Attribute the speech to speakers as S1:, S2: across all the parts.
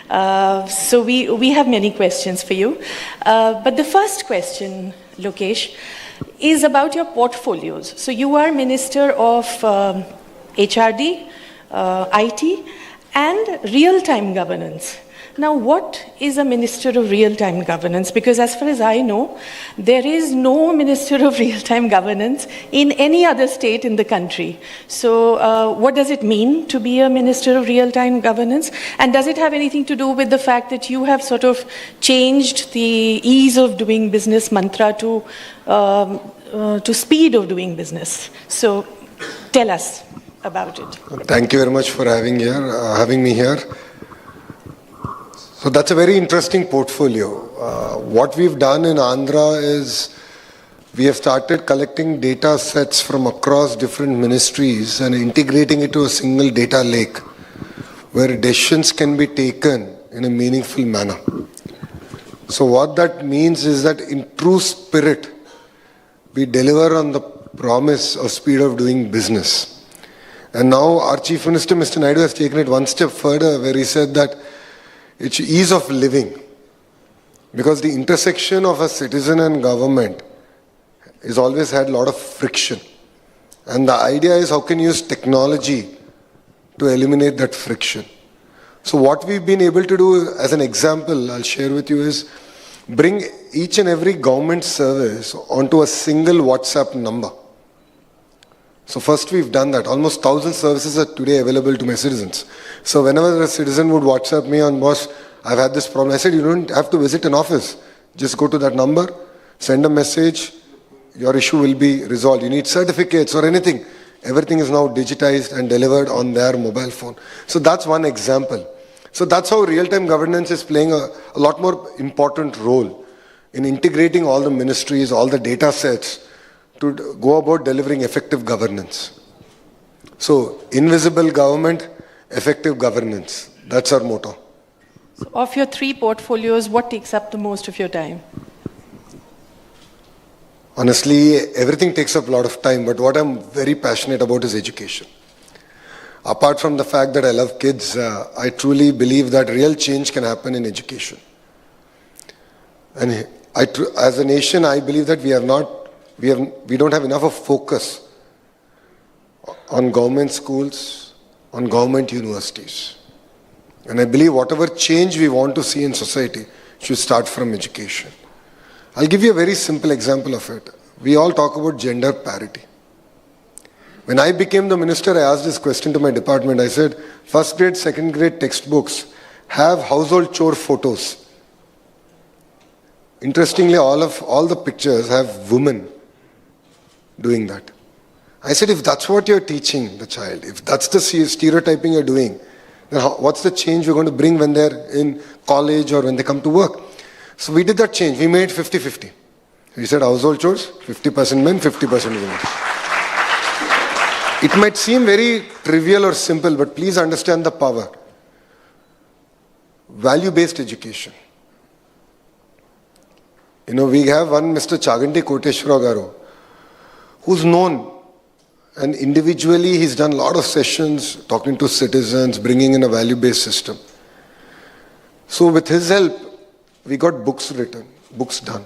S1: So we have many questions for you. But the first question, Lokesh, is about your portfolios. So you are Minister of HRD, IT, and real-time governance. Now, what is a Minister of Real-Time Governance? Because as far as I know, there is no Minister of Real-Time Governance in any other state in the country. So what does it mean to be a Minister of Real-Time Governance? And does it have anything to do with the fact that you have sort of changed the ease of doing business mantra to speed of doing business? So tell us about it.
S2: Thank you very much for having me here. So that's a very interesting portfolio. What we've done in Andhra is we have started collecting data sets from across different ministries and integrating it to a single data lake where decisions can be taken in a meaningful manner. So what that means is that in true spirit, we deliver on the promise of speed of doing business. And now our Chief Minister, Mr. Naidu, has taken it one step further where he said that it's ease of living, because the intersection of a citizen and government has always had a lot of friction. And the idea is how can you use technology to eliminate that friction. So what we've been able to do as an example, I'll share with you, is bring each and every government service onto a single WhatsApp number. So first we've done that. Almost 1,000 services are today available to my citizens. So whenever a citizen would WhatsApp me on, boss, I've had this problem, I said, you don't have to visit an office. Just go to that number, send a message, your issue will be resolved. You need certificates or anything. Everything is now digitized and delivered on their mobile phone. So that's one example. So that's how real-time governance is playing a lot more important role in integrating all the ministries, all the data sets, to go about delivering effective governance. So, invisible government, effective governance. That's our motto.
S1: So of your three portfolios, what takes up the most of your time?
S2: Honestly, everything takes up a lot of time, but what I'm very passionate about is education. Apart from the fact that I love kids, I truly believe that real change can happen in education. And as a nation, I believe that we don't have enough of focus on government schools, on government universities. And I believe whatever change we want to see in society should start from education. I'll give you a very simple example of it. We all talk about gender parity. When I became the minister, I asked this question to my department. I said, first grade, second grade textbooks have household chore photos. Interestingly, all the pictures have women doing that. I said, if that's what you're teaching the child, if that's the stereotyping you're doing, then what's the change we're going to bring when they're in college or when they come to work? So we did that change. We made 50-50. We said household chores, 50% men, 50% women. It might seem very trivial or simple, but please understand the power. Value-based education. We have one Mr. Chaganti Koteshwara Garu, who's known, and individually he's done a lot of sessions talking to citizens, bringing in a value-based system. So with his help, we got books written, books done.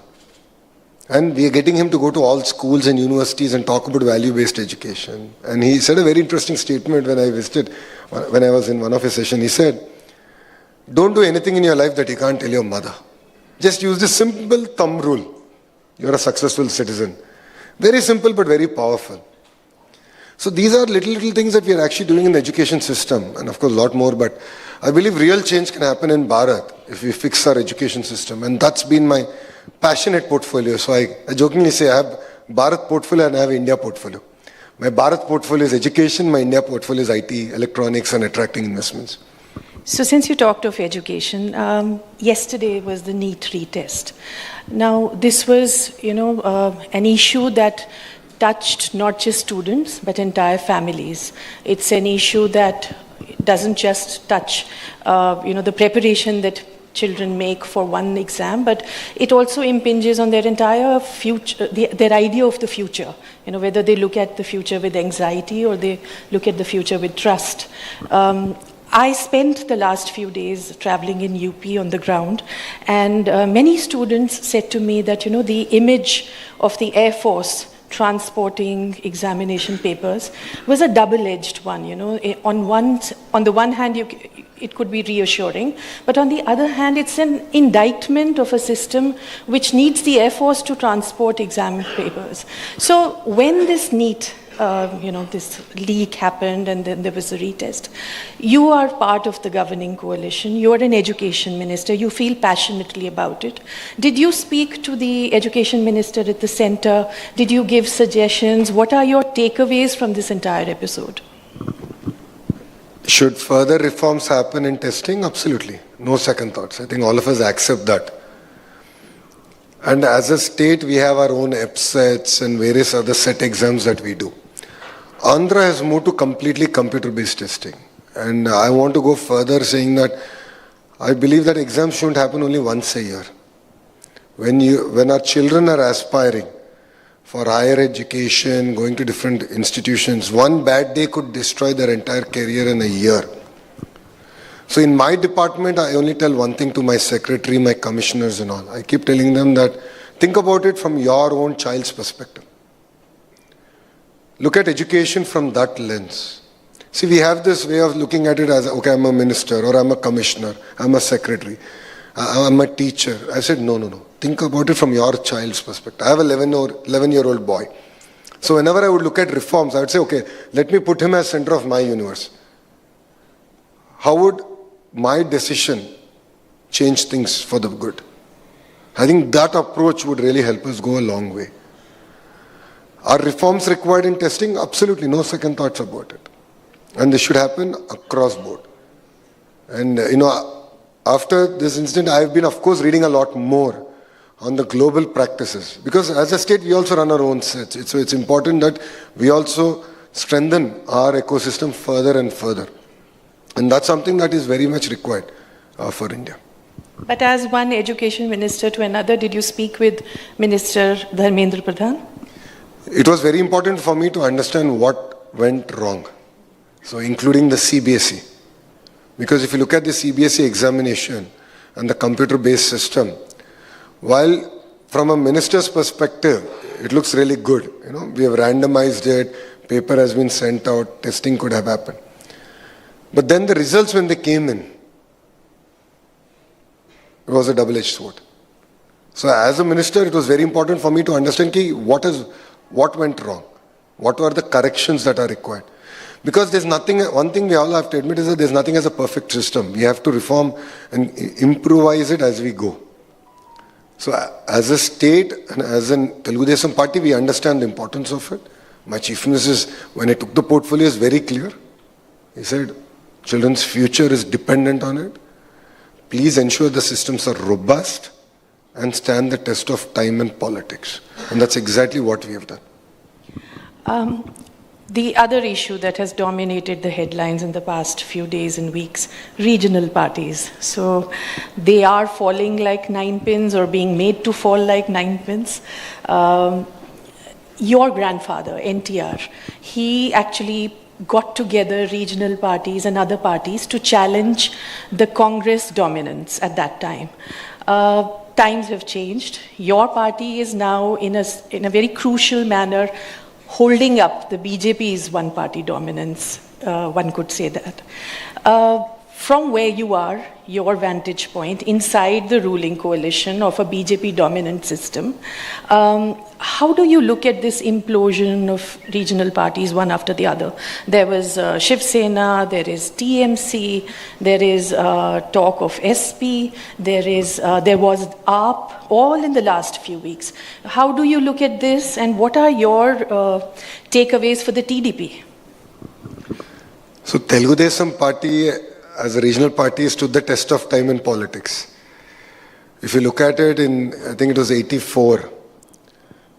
S2: And we are getting him to go to all schools and universities and talk about value-based education. And he said a very interesting statement when I was in one of his sessions. He said, don't do anything in your life that you can't tell your mother. Just use this simple thumb rule. You're a successful citizen. Very simple but very powerful. So these are little things that we are actually doing in the education system, and of course a lot more, but I believe real change can happen in Bharat if we fix our education system, and that's been my passionate portfolio. So I jokingly say I have Bharat portfolio and I have India portfolio. My Bharat portfolio is education, my India portfolio is IT, electronics and attracting investments.
S1: So since you talked of education, yesterday was the NEET retest. Now this was, an issue that touched not just students but entire families. It's an issue that doesn't just touch, the preparation that children make for one exam, but it also impinges on their entire future, their idea of the future. Whether they look at the future with anxiety or they look at the future with trust. I spent the last few days traveling in UP on the ground, and many students said to me that, the image of the Air Force transporting examination papers was a double-edged one. On the one hand, it could be reassuring, but on the other hand, it's an indictment of a system which needs the Air Force to transport exam papers. So when this NEET this leak happened and then there was a retest. You are part of the governing coalition. You are an education minister. You feel passionately about it. Did you speak to the education minister at the center? Did you give suggestions? What are your takeaways from this entire episode?
S2: Should further reforms happen in testing? Absolutely. No second thoughts. I think all of us accept that. And as a state, we have our own EPSETs and various other set exams that we do. Andhra has moved to completely computer-based testing. And I want to go further saying that I believe that exams shouldn't happen only once a year. When our children are aspiring for higher education, going to different institutions, one bad day could destroy their entire career in a year. So in my department, I only tell one thing to my secretary, my commissioners and all. I keep telling them that think about it from your own child's perspective. Look at education from that lens. See, we have this way of looking at it as, okay, I'm a minister or I'm a commissioner, I'm a secretary, I'm a teacher. I said, no. Think about it from your child's perspective. I have an 11-year-old boy. So whenever I would look at reforms, I would say, okay, let me put him as center of my universe. How would my decision change things for the good? I think that approach would really help us go a long way. Are reforms required in testing? Absolutely, no second thoughts about it. And this should happen across board. And, after this incident, I've been, of course, reading a lot more on the global practices. Because as a state, we also run our own sets. So it's important that we also strengthen our ecosystem further and further. And that's something that is very much required for India.
S1: But as one education minister to another, did you speak with Minister Dharmendra Pradhan?
S2: It was very important for me to understand what went wrong. So including the CBSE. Because if you look at the CBSE examination and the computer-based system, while from a minister's perspective, it looks really good. We have randomized it, paper has been sent out, testing could have happened. But then the results when they came in, it was a double-edged sword. So as a minister, it was very important for me to understand what went wrong, what were the corrections that are required. Because there's nothing, one thing we all have to admit is that there's nothing as a perfect system. We have to reform and improvise it as we go. So as a state and as an Telugu Desam party, we understand the importance of it. My chief minister, when I took the portfolio, is very clear. He said, children's future is dependent on it. Please ensure the systems are robust and stand the test of time and politics. And that's exactly what we have done.
S1: The other issue that has dominated the headlines in the past few days and weeks, regional parties. So they are falling like nine pins or being made to fall like nine pins. Your grandfather, NTR, he actually got together regional parties and other parties to challenge the Congress dominance at that time. Times have changed. Your party is now in a very crucial manner holding up the BJP's one-party dominance, one could say that. From where you are, your vantage point, inside the ruling coalition of a BJP-dominant system, how do you look at this implosion of regional parties one after the other? There was Shiv Sena, there is TMC, there is talk of SP, there was AAP, all in the last few weeks. How do you look at this, and what are your takeaways for the TDP?
S2: So Telugu Desam party as a regional party stood the test of time in politics. If you look at it in, I think it was 84,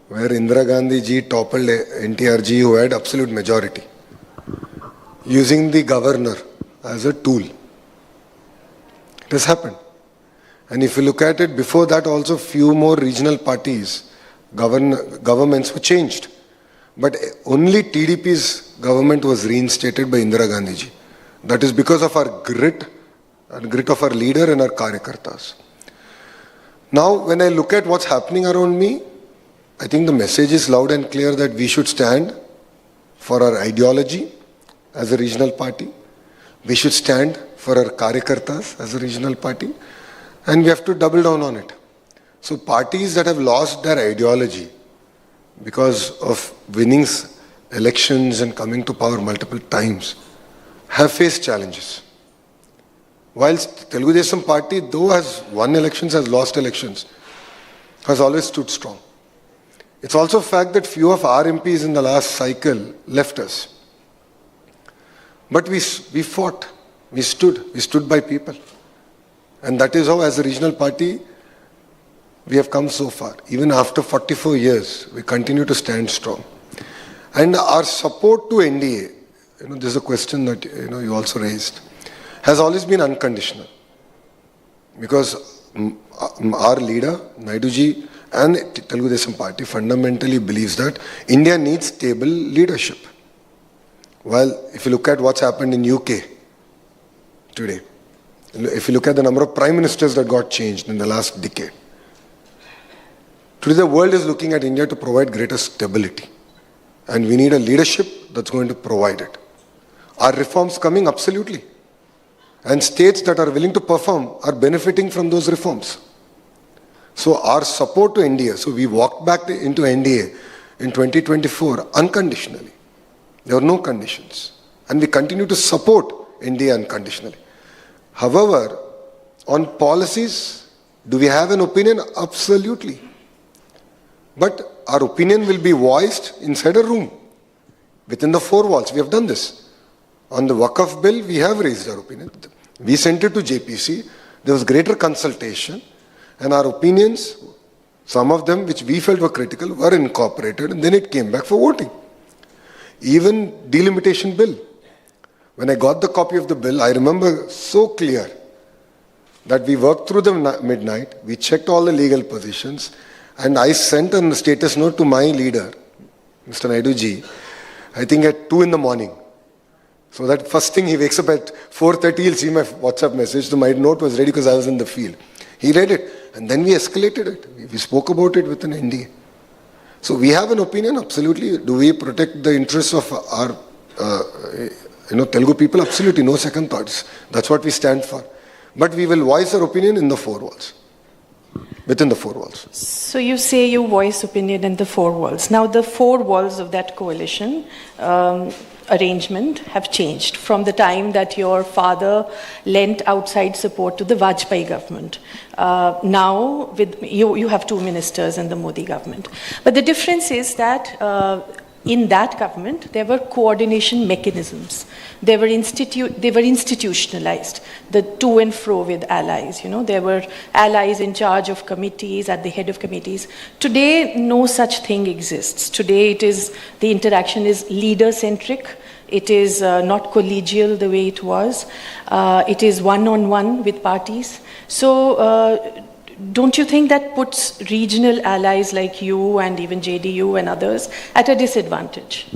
S2: where Indira Gandhi ji toppled NTR ji, who had absolute majority, using the governor as a tool. It has happened. And if you look at it, before that also few more regional parties, governments were changed. But only TDP's government was reinstated by Indira Gandhi ji. That is because of our grit and grit of our leader and our karyakartas. Now, when I look at what's happening around me, I think the message is loud and clear that we should stand for our ideology as a regional party. We should stand for our karyakartas as a regional party. And we have to double down on it. So parties that have lost their ideology because of winning elections and coming to power multiple times have faced challenges. Whilst Telugu Desam party, though has won elections, has lost elections, has always stood strong. It's also a fact that few of our MPs in the last cycle left us. But we fought, we stood by people. And that is how, as a regional party, we have come so far. Even after 44 years, we continue to stand strong. And our support to NDA, this is a question that you also raised, has always been unconditional. Because our leader, Naiduji, and Telugu Desam party fundamentally believes that India needs stable leadership. Well, if you look at what's happened in UK today, if you look at the number of prime ministers that got changed in the last decade, today the world is looking at India to provide greater stability. And we need a leadership that's going to provide it. Are reforms coming? Absolutely. And states that are willing to perform are benefiting from those reforms. So our support to NDA, so we walked back into NDA in 2024 unconditionally. There were no conditions. And we continue to support NDA unconditionally. However, on policies, do we have an opinion? Absolutely. But our opinion will be voiced inside a room, within the four walls. We have done this. On the Waqf bill, we have raised our opinion. We sent it to JPC. There was greater consultation. And our opinions, some of them which we felt were critical, were incorporated. And then it came back for voting. Even delimitation bill. When I got the copy of the bill, I remember so clear that we worked through the midnight. We checked all the legal positions. And I sent a status note to my leader, Mr. Naidu ji, I think at 2 in the morning. So that first thing he wakes up at 4:30, he'll see my WhatsApp message. So my note was ready because I was in the field. He read it. And then we escalated it. We spoke about it with an NDA. So we have an opinion, absolutely. Do we protect the interests of our, Telugu people? Absolutely, no second thoughts. That's what we stand for. But we will voice our opinion in the four walls. Within the four walls.
S1: So you say you voice opinion in the four walls. Now the four walls of that coalition arrangement have changed from the time that your father lent outside support to the Vajpayee government. Now with you have two ministers in the Modi government. But the difference is that in that government there were coordination mechanisms. They were institutionalized, the to and fro with allies. There were allies in charge of committees, at the head of committees. Today, no such thing exists. Today, the interaction is leader-centric. It is not collegial the way it was. It is one-on-one with parties. So, don't you think that puts regional allies like you and even JDU and others at a disadvantage?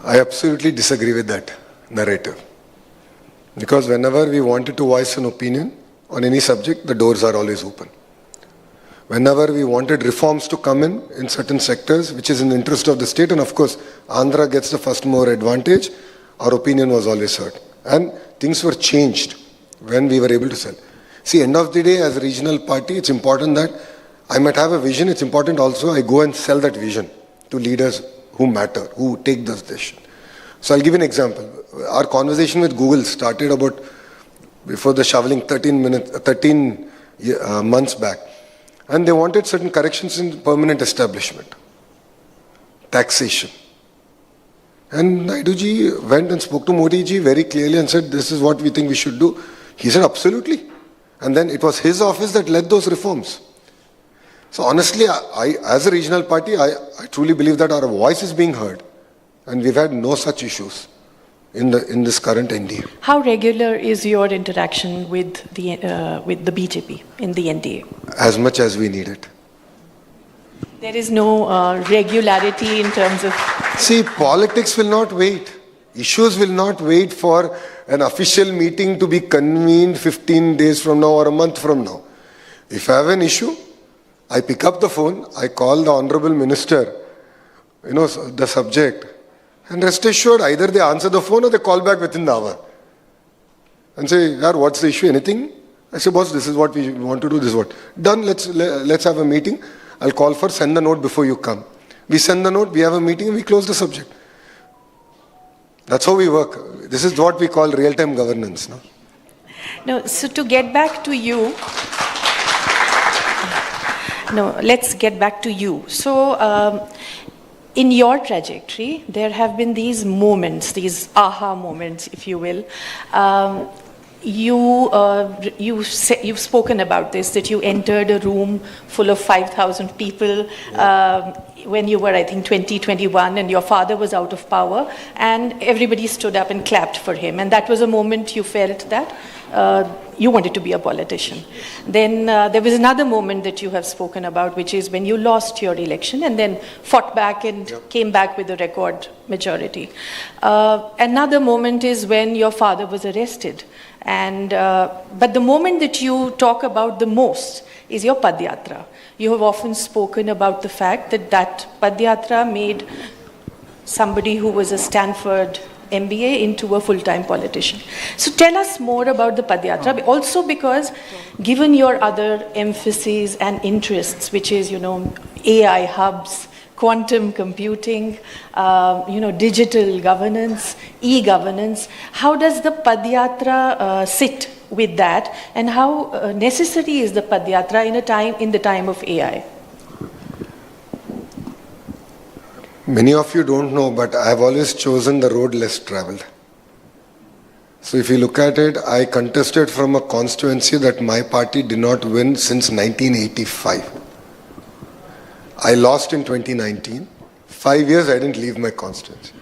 S2: I absolutely disagree with that narrative. Because whenever we wanted to voice an opinion on any subject, the doors are always open. Whenever we wanted reforms to come in certain sectors, which is in the interest of the state, and of course, Andhra gets the first mover advantage, our opinion was always heard. And things were changed when we were able to sell. See, end of the day, as a regional party, it's important that I might have a vision. It's important also I go and sell that vision to leaders who matter, who take this decision. So I'll give you an example. Our conversation with Google started about before the shoveling 13 months back. And they wanted certain corrections in permanent establishment, taxation. And Naidu ji went and spoke to Modi ji very clearly and said, this is what we think we should do. He said, absolutely. And then it was his office that led those reforms. So honestly, I as a regional party, I truly believe that our voice is being heard. And we've had no such issues in this current NDA.
S1: How regular is your interaction with the BJP in the NDA?
S2: As much as we need it.
S1: There is no regularity in terms of...
S2: See, politics will not wait. Issues will not wait for an official meeting to be convened 15 days from now or a month from now. If I have an issue, I pick up the phone, I call the Honorable Minister, the subject, and rest assured, either they answer the phone or they call back within the hour. And say, "Yaar, what's the issue? Anything?" I say, "Boss, this is what we want to do, this is what." Done, let's have a meeting. I'll call for send the note before you come. We send the note, we have a meeting, and we close the subject. That's how we work. This is what we call real-time governance. No?
S1: No, so to get back to you, let's get back to you. So, in your trajectory, there have been these moments, these aha moments, if you will. You've spoken about this, that you entered a room full of 5,000 people when you were, I think, 21, and your father was out of power, and everybody stood up and clapped for him. And that was a moment you felt that you wanted to be a politician. Then there was another moment that you have spoken about, which is when you lost your election and then fought back and came back with a record majority. Another moment is when your father was arrested. And but the moment that you talk about the most is your Padyatra. You have often spoken about the fact that Padyatra made somebody who was a Stanford MBA into a full-time politician. So tell us more about the Padyatra, also because given your other emphases and interests, which is, AI hubs, quantum computing, digital governance, e-governance, how does the Padyatra sit with that, and how necessary is the Padyatra in the time of AI?
S2: Many of you don't know, but I've always chosen the road less traveled. So if you look at it, I contested from a constituency that my party did not win since 1985. I lost in 2019. 5 years I didn't leave my constituency.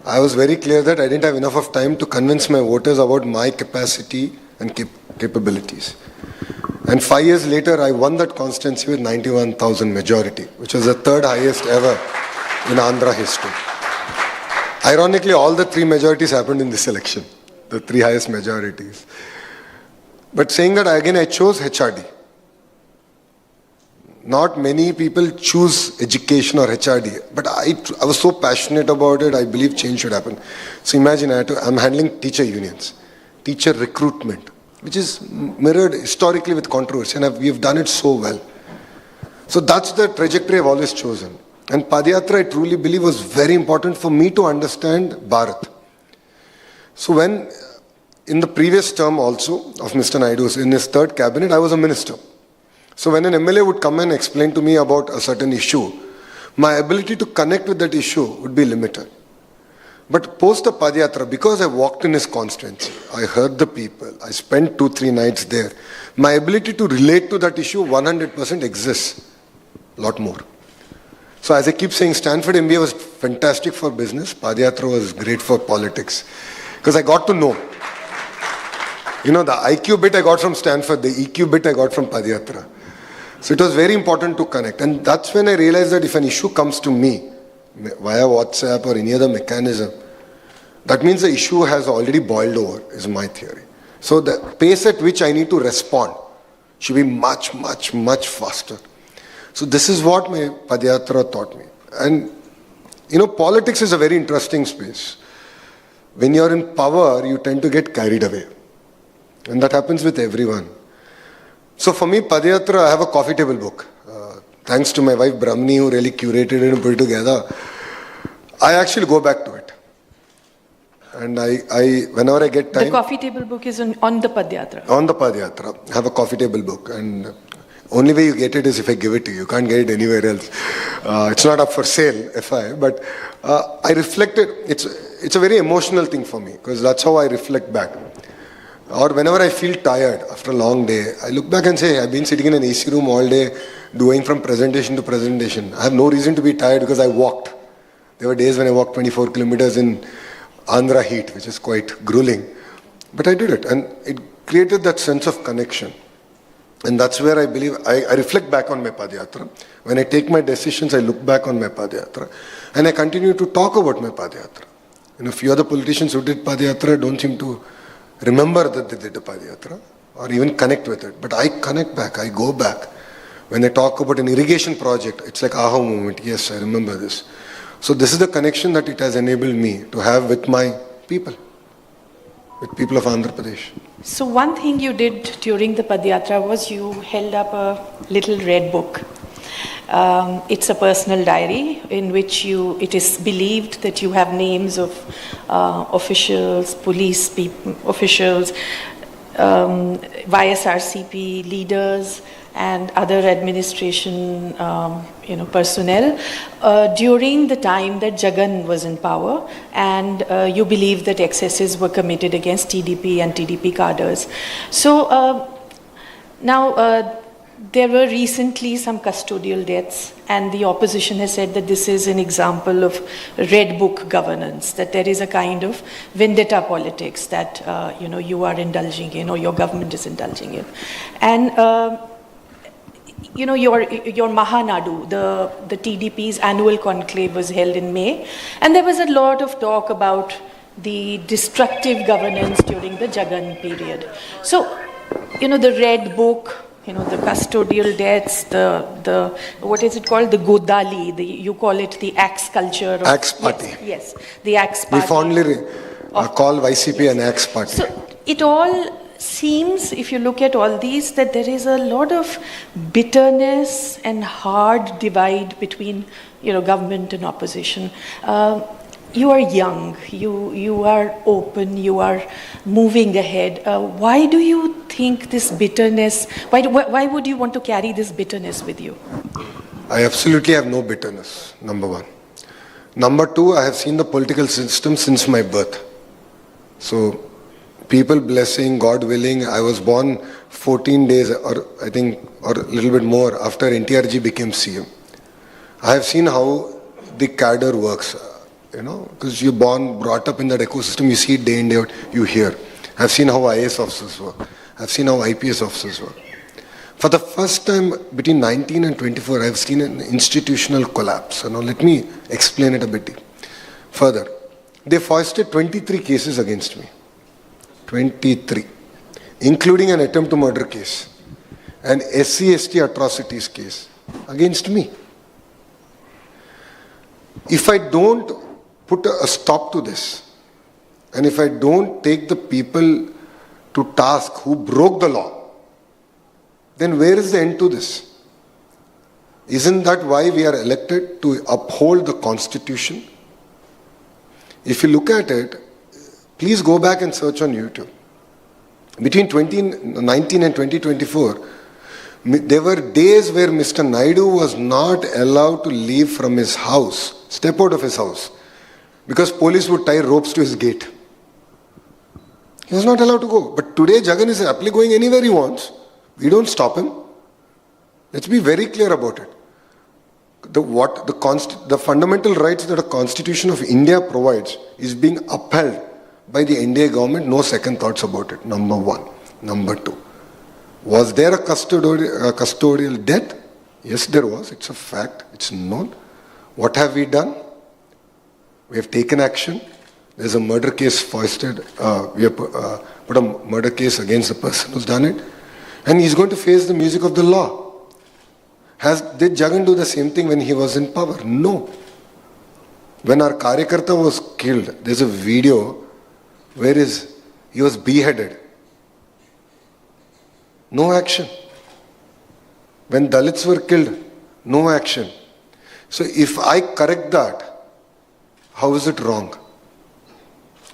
S2: I was very clear that I didn't have enough of time to convince my voters about my capacity and capabilities. And 5 years later, I won that constituency with 91,000 majority, which was the third highest ever in Andhra history. Ironically, all the three majorities happened in this election, the three highest majorities. But saying that, again, I chose HRD. Not many people choose education or HRD, but I was so passionate about it, I believe change should happen. So imagine I'm handling teacher unions, teacher recruitment, which is mirrored historically with controversy, and we've done it so well. So that's the trajectory I've always chosen. And Padyatra, I truly believe, was very important for me to understand Bharat. So when, in the previous term also of Mr. Naidu's, in his third cabinet, I was a minister. So when an MLA would come and explain to me about a certain issue, my ability to connect with that issue would be limited. But post the Padyatra, because I walked in his constituency, I heard the people, I spent 2-3 nights there, my ability to relate to that issue 100% exists. A lot more. So as I keep saying, Stanford MBA was fantastic for business, Padyatra was great for politics. Because I got to know. The IQ bit I got from Stanford, the EQ bit I got from Padyatra. So it was very important to connect. And that's when I realized that if an issue comes to me via WhatsApp or any other mechanism, that means the issue has already boiled over, is my theory. So the pace at which I need to respond should be much, much, much faster. So this is what my Padyatra taught me. And, politics is a very interesting space. When you're in power, you tend to get carried away. And that happens with everyone. So for me, Padyatra, I have a coffee table book. Thanks to my wife Brahmini, who really curated it and put it together. I actually go back to it. And I whenever I get time...
S1: The coffee table book is on the Padyatra.
S2: On the Padyatra. I have a coffee table book. And only way you get it is if I give it to you. You can't get it anywhere else. It's not up for sale, FI. But I reflected. It's a very emotional thing for me, because that's how I reflect back. Or whenever I feel tired after a long day, I look back and say, I've been sitting in an AC room all day, doing from presentation to presentation. I have no reason to be tired because I walked. There were days when I walked 24 kilometers in Andhra heat, which is quite grueling. But I did it, and it created that sense of connection. And that's where I believe, I reflect back on my Padyatra. When I take my decisions, I look back on my Padyatra. And I continue to talk about my Padyatra. A few other politicians who did Padayatra don't seem to remember that they did a Padayatra or even connect with it. But I connect back, I go back. When they talk about an irrigation project, it's like aha moment. Yes, I remember this. So this is the connection that it has enabled me to have with my people, with people of Andhra Pradesh.
S1: So one thing you did during the Padyatra was you held up a little red book. It's a personal diary in which it is believed that you have names of officials, police officials, YSRCP leaders, and other administration, personnel during the time that Jagan was in power, and you believe that excesses were committed against TDP and TDP cadres. So now there were recently some custodial deaths, and the opposition has said that this is an example of red book governance, that there is a kind of vendetta politics that you are indulging in, or your government is indulging in. And your Mahanadu, the TDP's annual conclave was held in May, and there was a lot of talk about the destructive governance during the Jagan period. So, the red book, the custodial deaths, the what is it called? The Godali, you call it the axe culture.
S2: Axe party.
S1: Yes, the axe party.
S2: We fondly call YCP an axe party.
S1: So it all seems, if you look at all these, that there is a lot of bitterness and hard divide between, government and opposition. You are young, you are open, you are moving ahead. Why do you think this bitterness, why would you want to carry this bitterness with you?
S2: I absolutely have no bitterness, number one. Number two, I have seen the political system since my birth. So, people blessing, God willing, I was born 14 days or a little bit more after NTRG became CM. I have seen how the cadre works, because you're brought up in that ecosystem, you see it day in, day out, you hear. I've seen how IAS officers work. I've seen how IPS officers work. For the first time between 19 and 24, I've seen an institutional collapse. Now let me explain it a bit further. They foisted 23 cases against me. 23, including an attempt to murder case, an SC/ST atrocities case against me. If I don't put a stop to this, and if I don't take the people to task who broke the law, then where is the end to this? Isn't that why we are elected, to uphold the Constitution? If you look at it, please go back and search on YouTube. Between 2019 and 2024, there were days where Mr. Naidu was not allowed to leave from his house, step out of his house, because police would tie ropes to his gate. He was not allowed to go. But today, Jagan is happily going anywhere he wants. We don't stop him. Let's be very clear about it. The fundamental rights that the Constitution of India provides is being upheld by the NDA government, no second thoughts about it, number one. Number two, was there a custodial death? Yes, there was. It's a fact. It's known. What have we done? We have taken action. There's a murder case foisted. We have put a murder case against the person who's done it. And he's going to face the music of the law. Did Jagan do the same thing when he was in power? No. When our Karyakarta was killed, there's a video where he was beheaded. No action. When Dalits were killed, no action. So if I correct that, how is it wrong?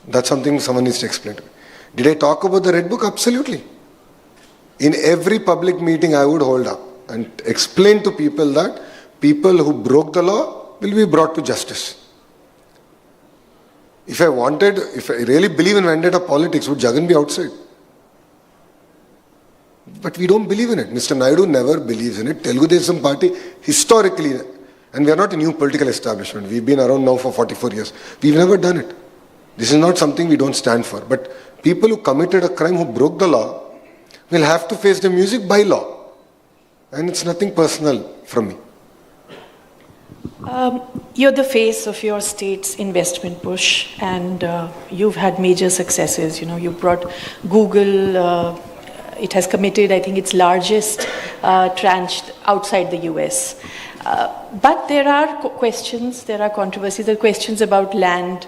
S2: That's something someone needs to explain to me. Did I talk about the Red Book? Absolutely. In every public meeting I would hold up and explain to people that people who broke the law will be brought to justice. If I really believe in vendetta politics, would Jagan be outside? But we don't believe in it. Mr. Naidu never believes in it. Telugu Desam party, historically, and we are not a new political establishment. We've been around now for 44 years. We've never done it. This is not something we don't stand for. But people who committed a crime, who broke the law, will have to face the music by law. And it's nothing personal from me.
S1: You're the face of your state's investment push, and you've had major successes. You know, you brought Google. It has committed, I think, its largest tranche outside the US. But there are questions, there are controversies, there are questions about land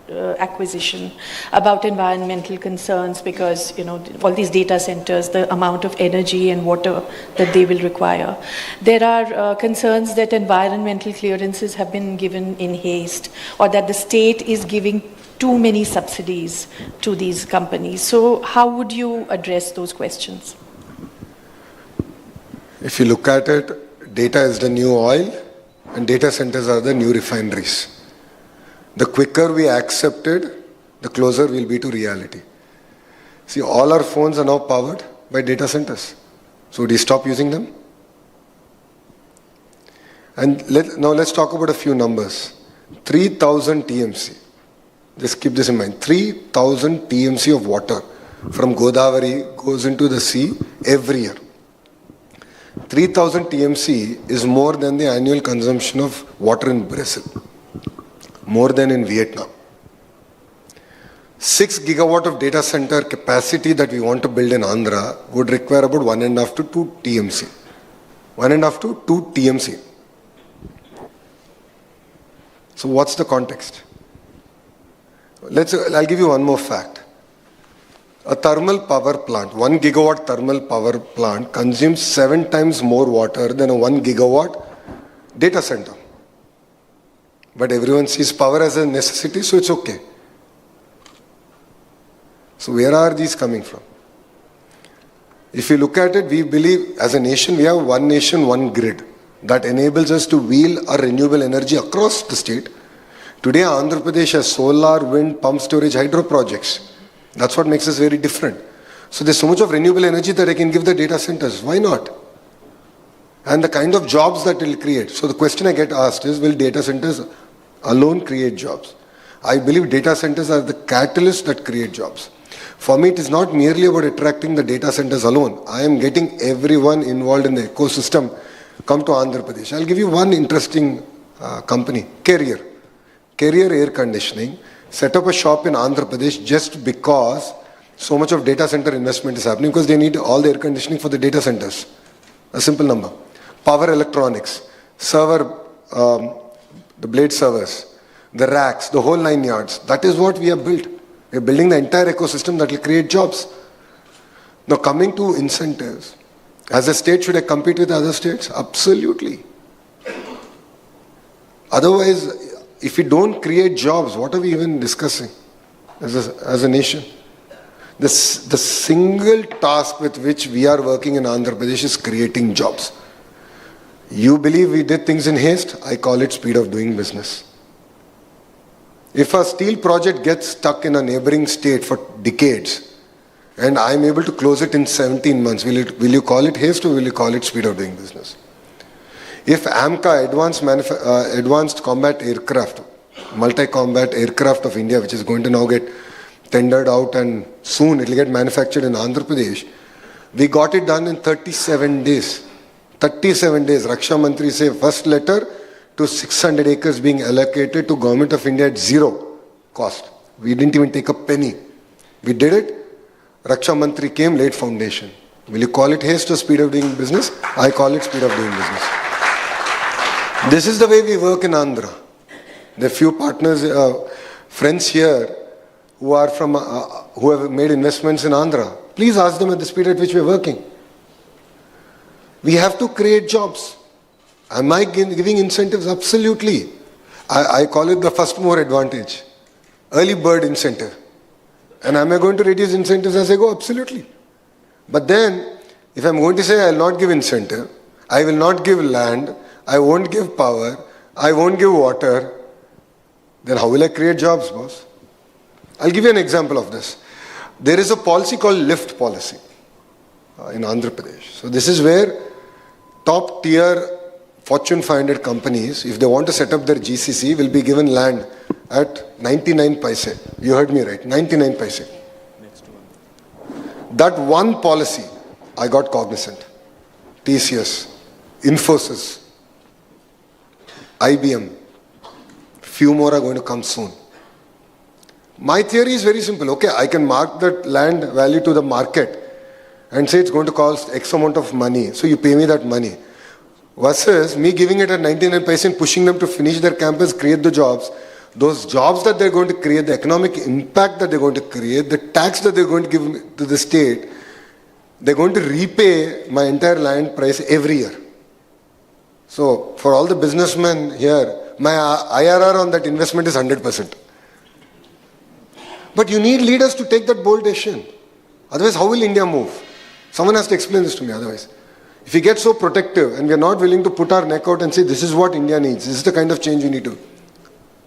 S1: acquisition, about environmental concerns, because, you know, all these data centers, the amount of energy and water that they will require. There are concerns that environmental clearances have been given in haste, or that the state is giving too many subsidies to these companies. So how would you address those questions?
S2: If you look at it, data is the new oil and data centers are the new refineries. The quicker we accept it, the closer we'll be to reality. See, all our phones are now powered by data centers. So do you stop using them? And now let's talk about a few numbers. 3,000 TMC. Just keep this in mind. 3,000 TMC of water from Godavari goes into the sea every year. 3,000 TMC is more than the annual consumption of water in Brazil. More than in Vietnam. 6 gigawatt of data center capacity that we want to build in Andhra would require about 1.5 to 2 TMC. 1.5 to 2 TMC. So what's the context? I'll give you one more fact. A thermal power plant, 1 gigawatt thermal power plant consumes 7 times more water than a 1 gigawatt data center. But everyone sees power as a necessity, so it's okay. So where are these coming from? If you look at it, we believe as a nation, we have one nation, one grid that enables us to wheel our renewable energy across the state. Today, Andhra Pradesh has solar, wind, pump storage, hydro projects. That's what makes us very different. So there's so much of renewable energy that I can give the data centers. Why not? And the kind of jobs that it will create. So the question I get asked is, will data centers alone create jobs? I believe data centers are the catalyst that create jobs. For me, it is not merely about attracting the data centers alone. I am getting everyone involved in the ecosystem come to Andhra Pradesh. I'll give you one interesting company, Carrier Air Conditioning, set up a shop in Andhra Pradesh just because so much of data center investment is happening, because they need all the air conditioning for the data centers. A simple number. Power electronics, server, the blade servers, the racks, the whole 9 yards. That is what we have built. We are building the entire ecosystem that will create jobs. Now coming to incentives, as a state, should I compete with other states? Absolutely. Otherwise, if we don't create jobs, what are we even discussing as a nation? The single task with which we are working in Andhra Pradesh is creating jobs. You believe we did things in haste? I call it speed of doing business. If a steel project gets stuck in a neighboring state for decades and I'm able to close it in 17 months, will you call it haste or will you call it speed of doing business? If AMCA, Advanced Combat Aircraft, Multi-Combat Aircraft of India, which is going to now get tendered out and soon it will get manufactured in Andhra Pradesh, we got it done in 37 days. 37 days. Raksha Mantri say first letter to 600 acres being allocated to Government of India at zero cost. We didn't even take a penny. We did it. Raksha Mantri came, laid foundation. Will you call it haste or speed of doing business? I call it speed of doing business. This is the way we work in Andhra. There are few partners, friends here who are from, who have made investments in Andhra. Please ask them at the speed at which we are working. We have to create jobs. Am I giving incentives? Absolutely. I call it the first mover advantage. Early bird incentive. And am I going to reduce incentives as I go? Absolutely. But then, if I'm going to say I will not give incentive, I will not give land, I won't give power, I won't give water, then how will I create jobs, boss? I'll give you an example of this. There is a policy called lift policy in Andhra Pradesh. So this is where top tier Fortune 500 companies, if they want to set up their GCC, will be given land at 99 paise. You heard me right, 99 paise. That one policy, I got cognizant. TCS, Infosys, IBM. Few more are going to come soon. My theory is very simple. Okay, I can mark that land value to the market and say it's going to cost X amount of money. So you pay me that money. Versus me giving it at 99%, pushing them to finish their campus, create the jobs. Those jobs that they're going to create, the economic impact that they're going to create, the tax that they're going to give to the state, they're going to repay my entire land price every year. So for all the businessmen here, my IRR on that investment is 100%. But you need leaders to take that bold decision. Otherwise, how will India move? Someone has to explain this to me otherwise. If we get so protective and we are not willing to put our neck out and say, this is what India needs, this is the kind of change we need to do.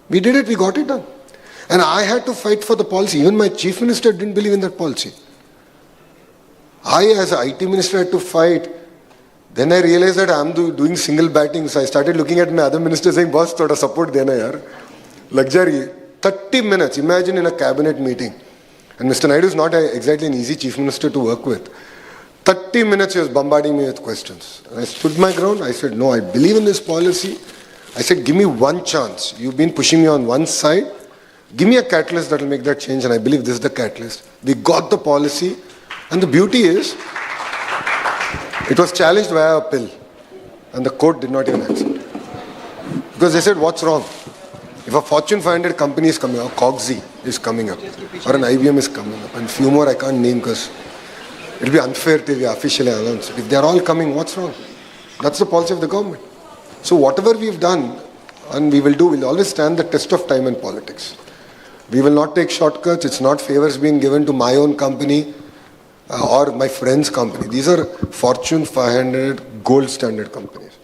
S2: We did it, we got it done. And I had to fight for the policy. Even my chief minister didn't believe in that policy. I, as an IT minister, had to fight. Then I realized that I'm doing single batting. So I started looking at my other ministers saying, boss, thoda support dena yaar. Luxury. 30 minutes, imagine in a cabinet meeting. And Mr. Naidu is not exactly an easy chief minister to work with. 30 minutes he was bombarding me with questions. And I stood my ground. I said, no, I believe in this policy. I said, give me one chance. You've been pushing me on one side. Give me a catalyst that will make that change. And I believe this is the catalyst. We got the policy. And the beauty is, it was challenged via a bill. And the court did not even accept it. Because they said, what's wrong? If a Fortune 500 company is coming up, Cogsy is coming up, or an IBM is coming up, and few more I can't name because it will be unfair till we officially announce it. If they are all coming, what's wrong? That's the policy of the government. So whatever we've done and we will do will always stand the test of time and politics. We will not take shortcuts. It's not favors being given to my own company or my friend's company. These are Fortune 500 gold standard companies.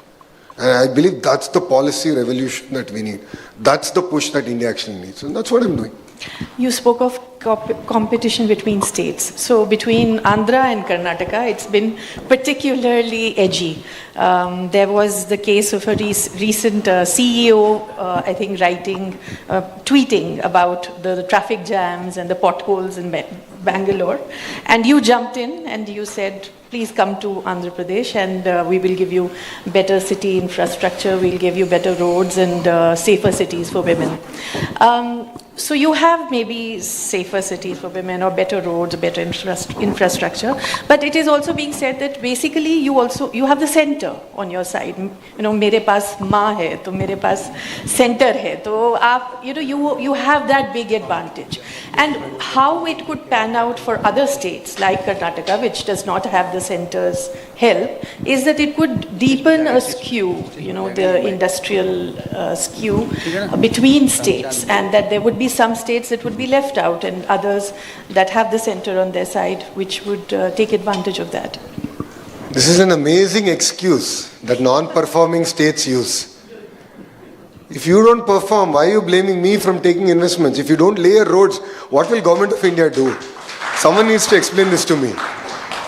S2: And I believe that's the policy revolution that we need. That's the push that India actually needs. And that's what I'm doing.
S1: You spoke of competition between states. So between Andhra and Karnataka, it's been particularly edgy. There was the case of a recent CEO, I think, tweeting about the traffic jams and the potholes in Bangalore. And you jumped in and you said, please come to Andhra Pradesh and we will give you better city infrastructure, we'll give you better roads and safer cities for women. So you have maybe safer cities for women or better roads, better infrastructure, but it is also being said that basically you have the center on your side. You know, mere paas maa hai, to mere paas center hai. So you have that big advantage. And how it could pan out for other states like Karnataka, which does not have the center's help, is that it could deepen a skew, the industrial skew between states, and that there would be some states that would be left out and others that have the center on their side which would take advantage of that.
S2: This is an amazing excuse that non-performing states use. If you don't perform, why are you blaming me from taking investments? If you don't lay roads, what will Government of India do? Someone needs to explain this to me.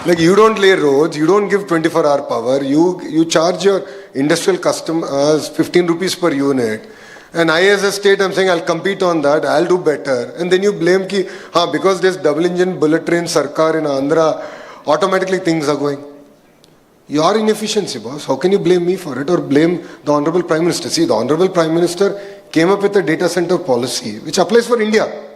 S2: Like, you don't lay roads, you don't give 24-hour power, you charge your industrial customers 15 rupees per unit. And I as a state, I'm saying I'll compete on that, I'll do better. And then you blame because there's double engine bullet train Sarkar in Andhra, automatically things are going. Your inefficiency, boss. How can you blame me for it or blame the Honorable Prime Minister? See, the Honorable Prime Minister came up with a data center policy which applies for India.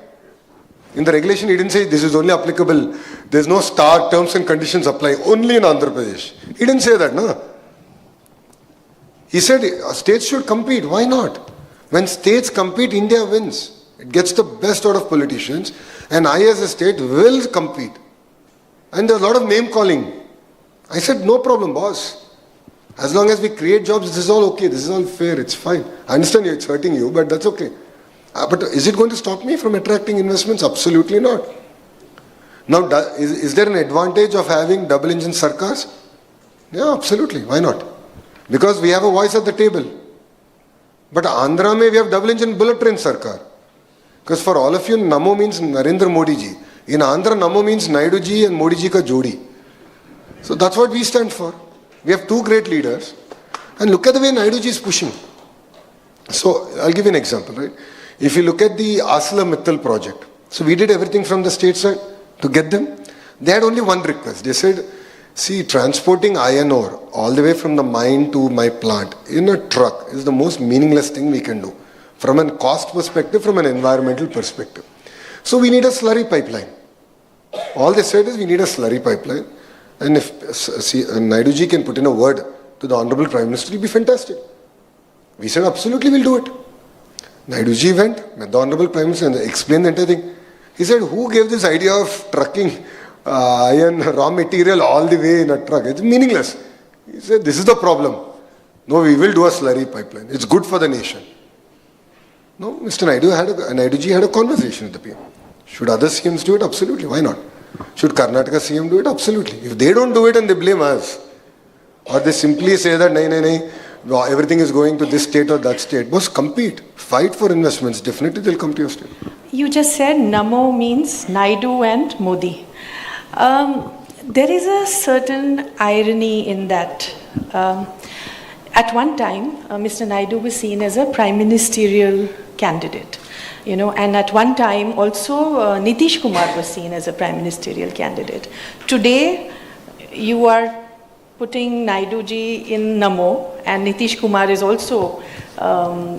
S2: In the regulation, he didn't say this is only applicable. There's no star terms and conditions apply only in Andhra Pradesh. He didn't say that, no. He said states should compete. Why not? When states compete, India wins. It gets the best out of politicians. And I as a state will compete. And there's a lot of name calling. I said, no problem, boss. As long as we create jobs, this is all okay. This is all fair. It's fine. I understand it's hurting you, but that's okay. But is it going to stop me from attracting investments? Absolutely not. Now, is there an advantage of having double engine Sarkars? Yeah, absolutely. Why not? Because we have a voice at the table. But Andhra mein we have double engine bullet train Sarkar. Because for all of you, Namo means Narendra Modi ji. In Andhra, Namo means Naidu ji and Modi ji ka jodi. So that's what we stand for. We have two great leaders. And look at the way Naidu ji is pushing. So I'll give you an example, right? If you look at the ArcelorMittal project, so we did everything from the state side to get them. They had only one request. They said, See, transporting iron ore all the way from the mine to my plant in a truck is the most meaningless thing we can do from a cost perspective, from an environmental perspective. So we need a slurry pipeline. All they said is we need a slurry pipeline. And if Naidu ji can put in a word to the Honorable Prime Minister, it will be fantastic. We said, absolutely, we'll do it. Naidu ji went, met the Honorable Prime Minister and explained the entire thing. He said, who gave this idea of trucking iron raw material all the way in a truck? It's meaningless. He said, this is the problem. No, we will do a slurry pipeline. It's good for the nation. No, Mr. Naidu ji had a conversation with the PM. Should other CMs do it? Absolutely. Why not? Should Karnataka CM do it? Absolutely. If they don't do it and they blame us, or they simply say that, nahi, everything is going to this state or that state, boss, compete. Fight for investments. Definitely they'll come to your state.
S1: You just said Namo means Naidu and Modi. There is a certain irony in that. At one time, Mr. Naidu was seen as a prime ministerial candidate. And at one time also Nitish Kumar was seen as a prime ministerial candidate. Today, you are putting Naidu ji in Namo and Nitish Kumar is also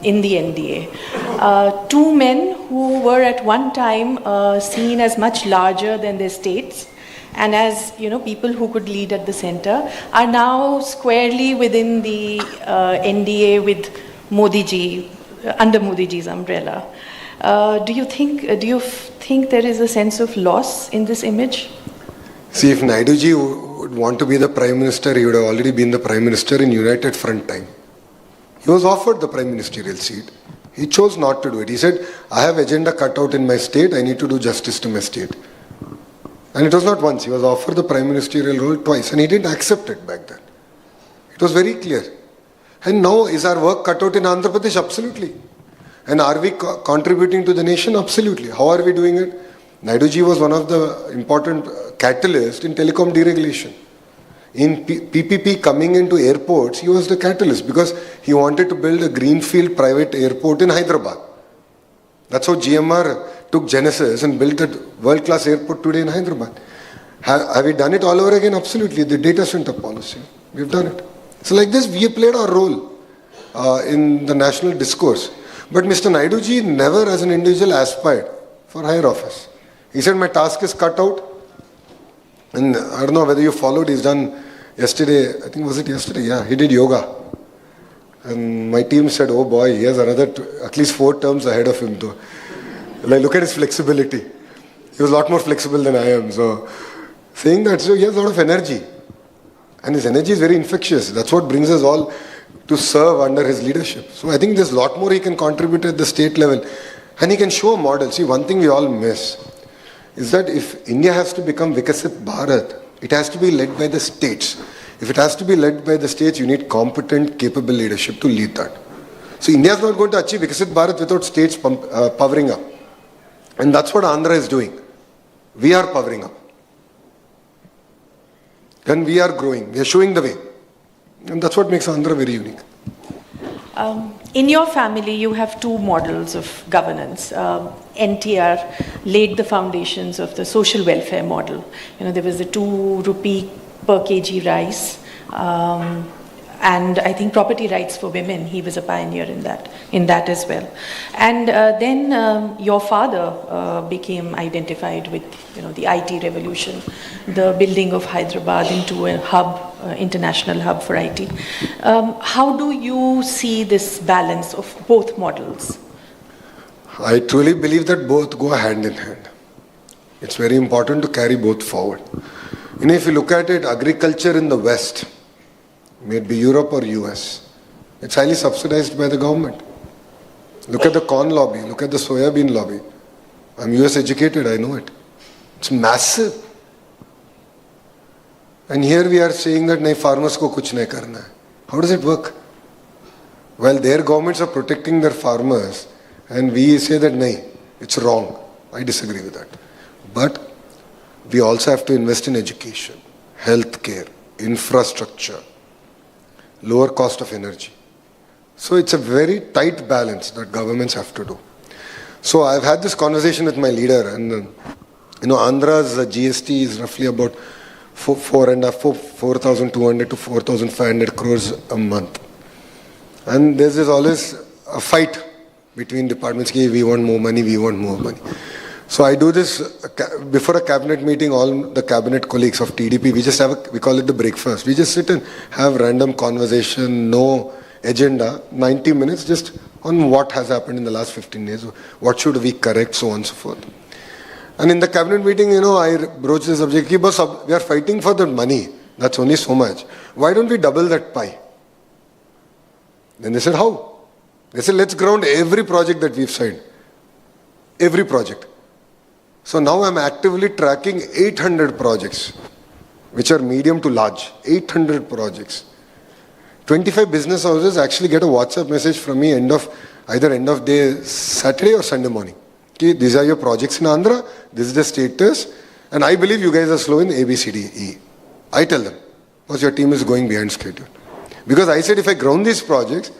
S1: in the NDA. Two men who were at one time seen as much larger than their states and as people who could lead at the center are now squarely within the NDA with Modi ji, under Modi ji's umbrella. Do you think there is a sense of loss in this image?
S2: See, if Naidu ji would want to be the Prime Minister, he would have already been the Prime Minister in United Front time. He was offered the Prime Ministerial seat. He chose not to do it. He said, I have agenda cut out in my state, I need to do justice to my state. And it was not once, he was offered the Prime Ministerial role twice and he didn't accept it back then. It was very clear. And now, is our work cut out in Andhra Pradesh? Absolutely. And are we contributing to the nation? Absolutely. How are we doing it? Naidu ji was one of the important catalysts in telecom deregulation. In PPP coming into airports, he was the catalyst because he wanted to build a greenfield private airport in Hyderabad. That's how GMR took Genesis and built that world-class airport today in Hyderabad. Have we done it all over again? Absolutely. The data center policy. We've done it. So like this, we have played our role in the national discourse. But Mr. Naidu ji never as an individual aspired for higher office. He said, my task is cut out. And I don't know whether you followed, he's done yesterday, I think was it yesterday? Yeah, he did yoga. And my team said, oh boy, he has another, at least 4 terms ahead of him though. Like, look at his flexibility. He was a lot more flexible than I am. So, saying that, so he has a lot of energy. And his energy is very infectious. That's what brings us all to serve under his leadership. So I think there's a lot more he can contribute at the state level. And he can show a model. See, one thing we all miss is that if India has to become Vikasit Bharat, it has to be led by the states. If it has to be led by the states, you need competent, capable leadership to lead that. So India is not going to achieve Vikasit Bharat without states powering up. And that's what Andhra is doing. We are powering up. And we are growing. We are showing the way. And that's what makes Andhra very unique.
S1: In your family, you have 2 models of governance. NTR laid the foundations of the social welfare model. There was the 2 rupee per kg rice, and I think property rights for women. He was a pioneer in that as well. And then your father became identified with the IT revolution, the building of Hyderabad into a hub. International hub for IT. How do you see this balance of both models?
S2: I truly believe that both go hand in hand. It's very important to carry both forward. If you look at it, agriculture in the West, may it be Europe or US, it's highly subsidized by the government. Look at the corn lobby, look at the soya bean lobby. I'm US educated, I know it. It's massive. And here we are saying that nahi, farmers ko kuch nahi karna hai. How does it work? Well, their governments are protecting their farmers and we say that nahi, it's wrong. I disagree with that. But we also have to invest in education, healthcare, infrastructure, lower cost of energy. So it's a very tight balance that governments have to do. So I've had this conversation with my leader and Andhra's GST is roughly about 4,200 to 4,500 crores a month. And there's always a fight between departments. We want more money, we want more money. So I do this before a cabinet meeting. All the cabinet colleagues of TDP, we call it the breakfast. We just sit and have random conversation, no agenda, 90 minutes just on what has happened in the last 15 days, what should we correct, so on and so forth. And in the cabinet meeting, I broach the subject, we are fighting for the money, that's only so much. Why don't we double that pie? Then they said, how? They said, let's ground every project that we've signed. Every project. So now I'm actively tracking 800 projects, which are medium to large. 800 projects. 25 business houses actually get a WhatsApp message from me either end of day Saturday or Sunday morning. Okay, these are your projects in Andhra, this is the status, and I believe you guys are slow in A, B, C, D, E. I tell them, because your team is going behind schedule. Because I said if I ground these projects,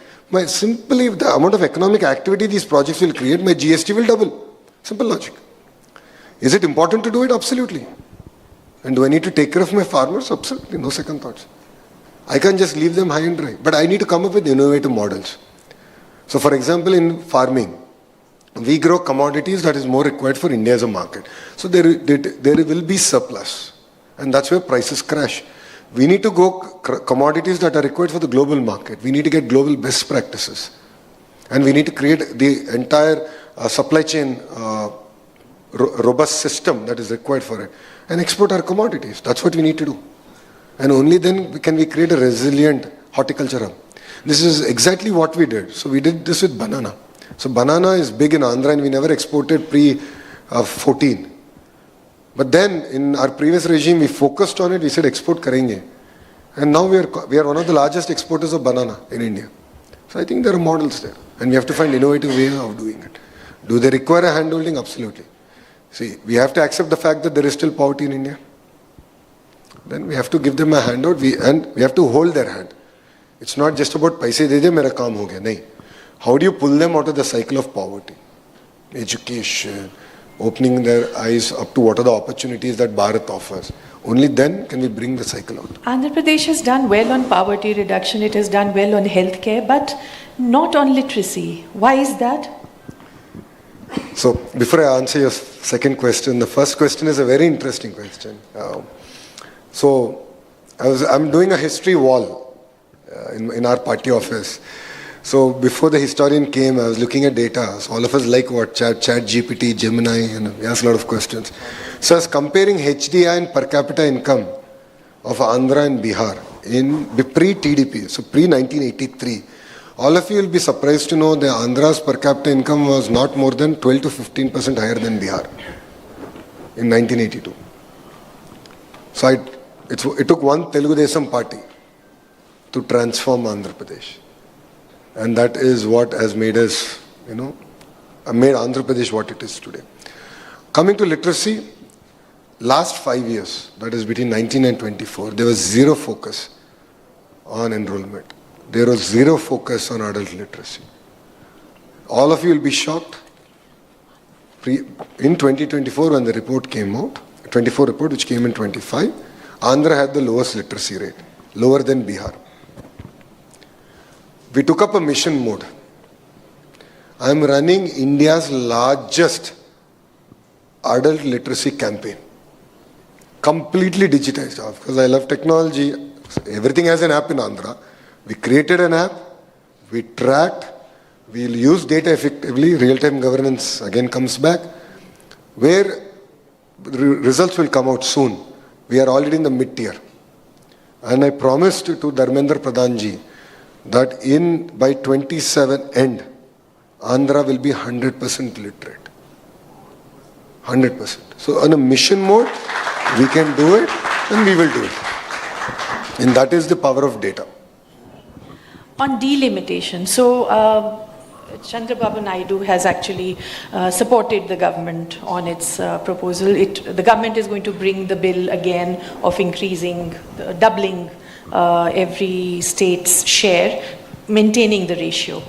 S2: simply the amount of economic activity these projects will create, my GST will double. Simple logic. Is it important to do it? Absolutely. And do I need to take care of my farmers? Absolutely. No second thoughts. I can't just leave them high and dry. But I need to come up with innovative models. So for example, in farming, we grow commodities that is more required for India as a market. So there will be surplus. And that's where prices crash. We need to go commodities that are required for the global market. We need to get global best practices. And we need to create the entire supply chain robust system that is required for it. And export our commodities. That's what we need to do. And only then can we create a resilient horticulture hub. This is exactly what we did. So we did this with banana. So banana is big in Andhra and we never exported pre-14. But then in our previous regime, we focused on it. We said export karenge. And now we are one of the largest exporters of banana in India. So I think there are models there. And we have to find innovative ways of doing it. Do they require a handholding? Absolutely. See, we have to accept the fact that there is still poverty in India. Then we have to give them a handout and we have to hold their hand. It's not just about paise de de mera kaam ho gaya. Nahi. How do you pull them out of the cycle of poverty? Education, opening their eyes up to what are the opportunities that Bharat offers. Only then can we bring the cycle out.
S1: Andhra Pradesh has done well on poverty reduction, it has done well on healthcare, but not on literacy. Why is that?
S2: So before I answer your second question, the first question is a very interesting question. So I'm doing a history wall in our party office. So before the historian came, I was looking at data. So all of us like what? Chat GPT, Gemini, and we asked a lot of questions. So I was comparing HDI and per capita income of Andhra and Bihar in pre-TDP, so pre-1983. All of you will be surprised to know that Andhra's per capita income was not more than 12 to 15% higher than Bihar in 1982. So it took one Telugu Desam party to transform Andhra Pradesh. And that is what has made us, made Andhra Pradesh what it is today. Coming to literacy, last 5 years, that is between 19 and 24, there was zero focus on enrollment. There was zero focus on adult literacy. All of you will be shocked. In 2024, when the report came out, 24 report which came in 25, Andhra had the lowest literacy rate, lower than Bihar. We took up a mission mode. I am running India's largest adult literacy campaign. Completely digitized. Because I love technology. Everything has an app in Andhra. We created an app. We tracked. We'll use data effectively. Real-time governance again comes back. Where results will come out soon. We are already in the mid-tier. And I promised to Dharmendra Pradhanji that by 27 end, Andhra will be 100% literate. 100%. So on a mission mode, we can do it and we will do it. And that is the power of data.
S1: On delimitation, so Chandrababu Naidu has actually supported the government on its proposal. The government is going to bring the bill again of increasing, doubling every state's share, maintaining the ratio.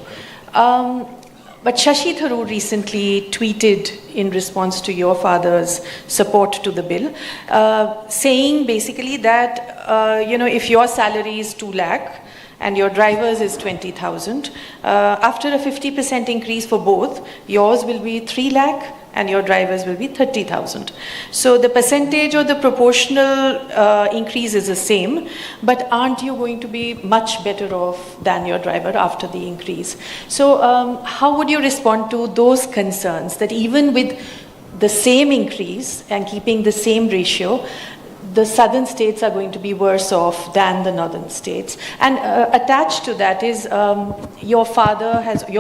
S1: But Shashi Tharoor recently tweeted in response to your father's support to the bill, saying basically that, if your salary is 2 lakh and your driver's is 20,000, after a 50% increase for both, yours will be 3 lakh and your drivers will be 30,000. So the percentage or the proportional increase is the same, but aren't you going to be much better off than your driver after the increase? So how would you respond to those concerns that even with the same increase and keeping the same ratio, the southern states are going to be worse off than the northern states? And attached to that is your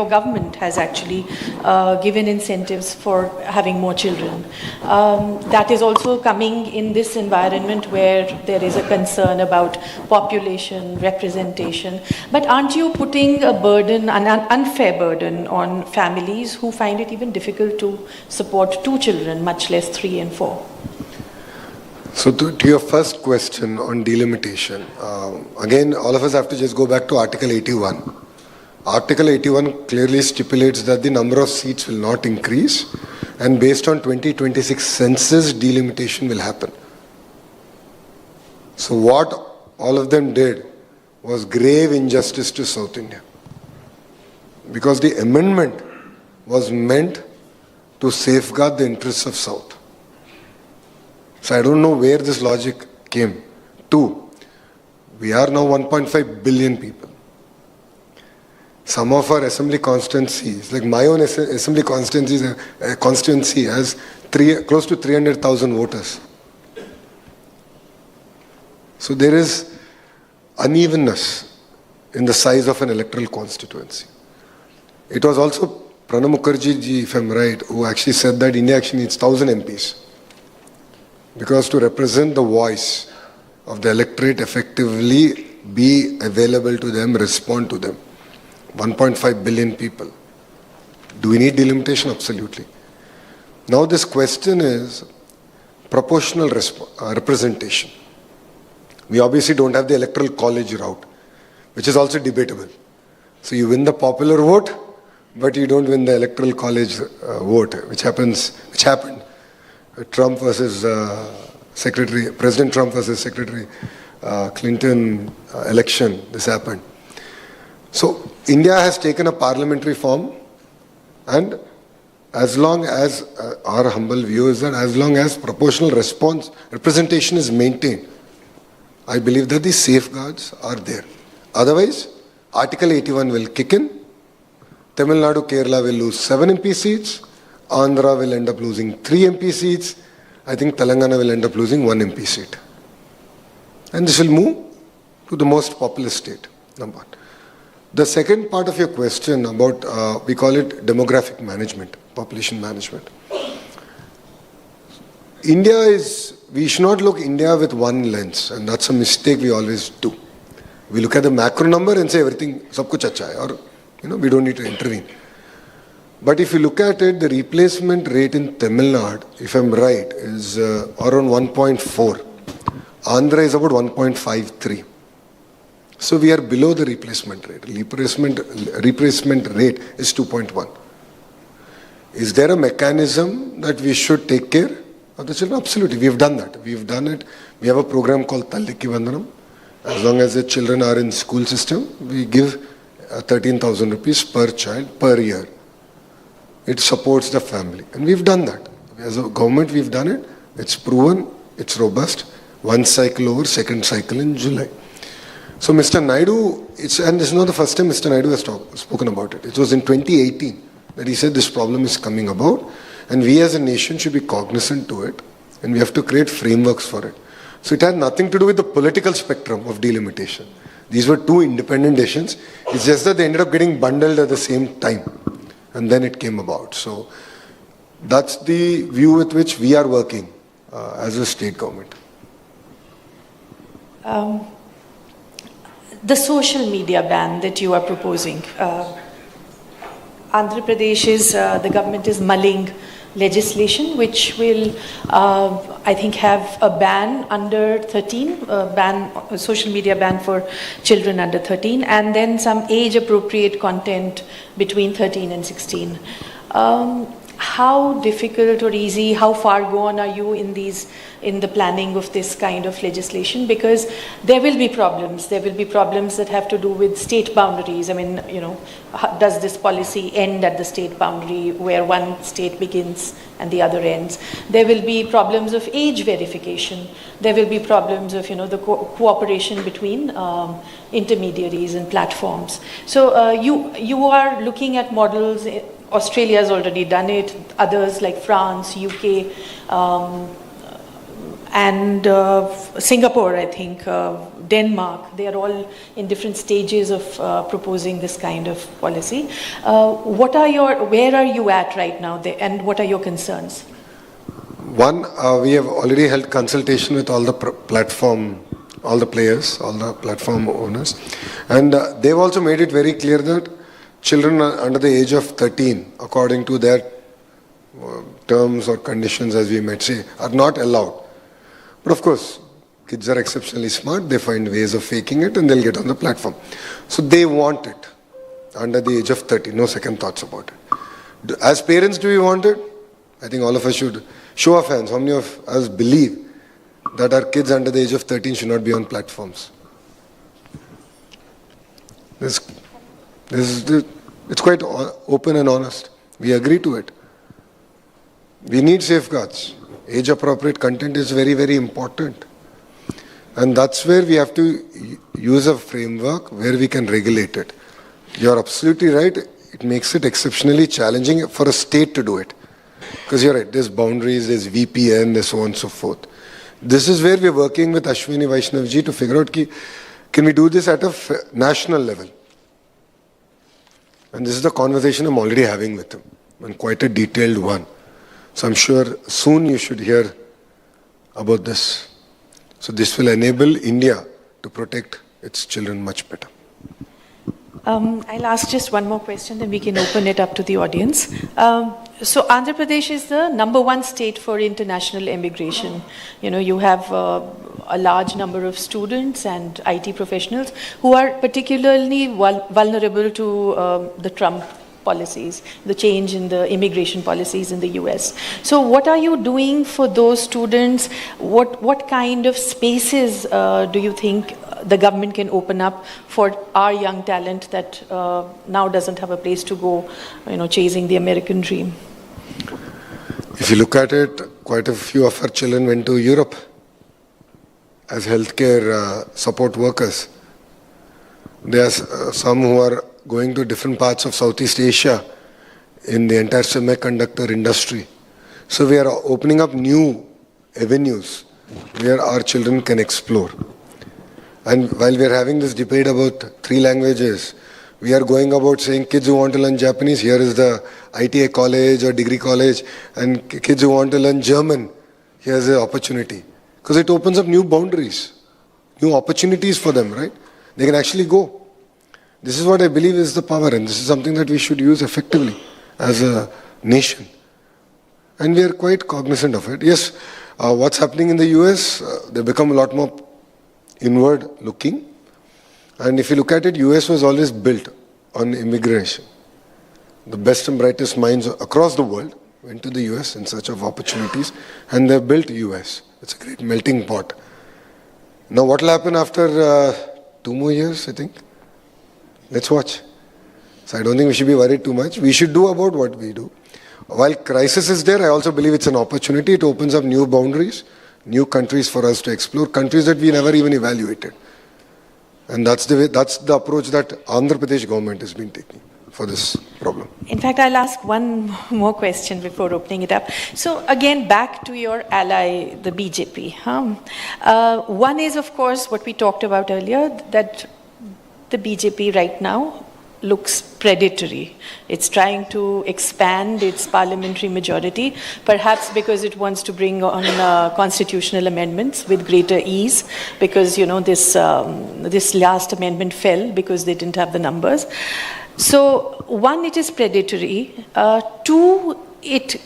S1: government has actually given incentives for having more children. That is also coming in this environment where there is a concern about population representation. But aren't you putting a burden, an unfair burden on families who find it even difficult to support 2 children, much less 3 and 4?
S2: So to your first question on delimitation, again, all of us have to just go back to Article 81. Article 81 clearly stipulates that the number of seats will not increase, and based on 2026 census, delimitation will happen. So what all of them did was grave injustice to South India, because the amendment was meant to safeguard the interests of South. So I don't know where this logic came. 2, we are now 1.5 billion people. Some of our assembly constituencies, like my own assembly constituency has close to 300,000 voters. So there is unevenness in the size of an electoral constituency. It was also Pranab Mukherjee ji, if I'm right, who actually said that India actually needs 1,000 MPs. Because to represent the voice of the electorate effectively, be available to them, respond to them. 1.5 billion people. Do we need delimitation? Absolutely. Now this question is proportional representation. We obviously don't have the electoral college route, which is also debatable. So you win the popular vote, but you don't win the electoral college vote, which happened. Trump versus President Trump versus Secretary Clinton election, this happened. So India has taken a parliamentary form, and as long as our humble view is that as long as proportional representation is maintained, I believe that the safeguards are there. Otherwise, Article 81 will kick in, Tamil Nadu, Kerala will lose 7 MP seats, Andhra will end up losing 3 MP seats. I think Telangana will end up losing 1 MP seat. And this will move to the most populous state, number 1. The second part of your question about, we call it demographic management, population management. We should not look India with one lens, and that's a mistake we always do. We look at the macro number and say everything, sab kuch acha hai, or we don't need to intervene. But if you look at it, the replacement rate in Tamil Nadu, if I'm right, is around 1.4. Andhra is about 1.53. So we are below the replacement rate. Replacement rate is 2.1. Is there a mechanism that we should take care of the children? Absolutely. We have done that. We have done it. We have a program called Talliki Vandanam. As long as the children are in school system, we give 13,000 rupees per child per year. It supports the family. And we've done that. As a government, we've done it. It's proven. It's robust. 1 cycle over, 2nd cycle in July. So Mr. Naidu, and this is not the first time Mr. Naidu has spoken about it. It was in 2018 that he said this problem is coming about, and we as a nation should be cognizant to it, and we have to create frameworks for it. So it had nothing to do with the political spectrum of delimitation. These were 2 independent decisions. It's just that they ended up getting bundled at the same time. And then it came about. So that's the view with which we are working as a state government.
S1: The social media ban that you are proposing, Andhra Pradesh the government is mulling legislation which will, I think, have a ban under 13, a social media ban for children under 13, and then some age-appropriate content between 13 and 16. How difficult or easy, how far gone are you in the planning of this kind of legislation? Because there will be problems. There will be problems that have to do with state boundaries. I mean, does this policy end at the state boundary where one state begins and the other ends? There will be problems of age verification. There will be problems of, the cooperation between intermediaries and platforms. So you are looking at models. Australia has already done it, others like France, UK, and Singapore, I think, Denmark, they are all in different stages of proposing this kind of policy. Where are you at right now, and what are your concerns?
S2: One, we have already held consultation with all the all the players, all the platform owners, and they've also made it very clear that children under the age of 13, according to their terms or conditions, as we might say, are not allowed. But of course, kids are exceptionally smart. They find ways of faking it and they'll get on the platform. So they want it under the age of 13. No second thoughts about it. As parents, do we want it? I think all of us should show of hands. How many of us believe that our kids under the age of 13 should not be on platforms? It's quite open and honest. We agree to it. We need safeguards. Age-appropriate content is very, very important. And that's where we have to use a framework where we can regulate it. You're absolutely right. It makes it exceptionally challenging for a state to do it. Because you're right, there's boundaries, there's VPN, there's so on and so forth. This is where we're working with Ashwini Vaishnavji to figure out, can we do this at a national level? And this is the conversation I'm already having with him, and quite a detailed one. So I'm sure soon you should hear about this. So this will enable India to protect its children much better.
S1: I'll ask just one more question, then we can open it up to the audience. So Andhra Pradesh is the #1 state for international immigration. You have a large number of students and IT professionals who are particularly vulnerable to the Trump policies, the change in the immigration policies in the US. So what are you doing for those students? What kind of spaces do you think the government can open up for our young talent that now doesn't have a place to go, chasing the American dream?
S2: If you look at it, quite a few of our children went to Europe as healthcare support workers. There are some who are going to different parts of Southeast Asia in the entire semiconductor industry. So we are opening up new avenues where our children can explore. And while we are having this debate about 3 languages, we are going about saying kids who want to learn Japanese, here is the ITA college or degree college, and kids who want to learn German, here's the opportunity. Because it opens up new boundaries, new opportunities for them, right? They can actually go. This is what I believe is the power, and this is something that we should use effectively as a nation. And we are quite cognizant of it. Yes, what's happening in the US, they become a lot more inward looking. And if you look at it, US was always built on immigration. The best and brightest minds across the world went to the US in search of opportunities, and they built US. It's a great melting pot. Now what will happen after 2 more years, I think? Let's watch. So I don't think we should be worried too much. We should do about what we do. While crisis is there, I also believe it's an opportunity. It opens up new boundaries, new countries for us to explore, countries that we never even evaluated. And that's the approach that Andhra Pradesh government has been taking for this problem.
S1: In fact, I'll ask one more question before opening it up. So again, back to your ally, the BJP. One is, of course, what we talked about earlier, that the BJP right now looks predatory. It's trying to expand its parliamentary majority, perhaps because it wants to bring on constitutional amendments with greater ease, because this last amendment fell because they didn't have the numbers. So one, it is predatory. Two, it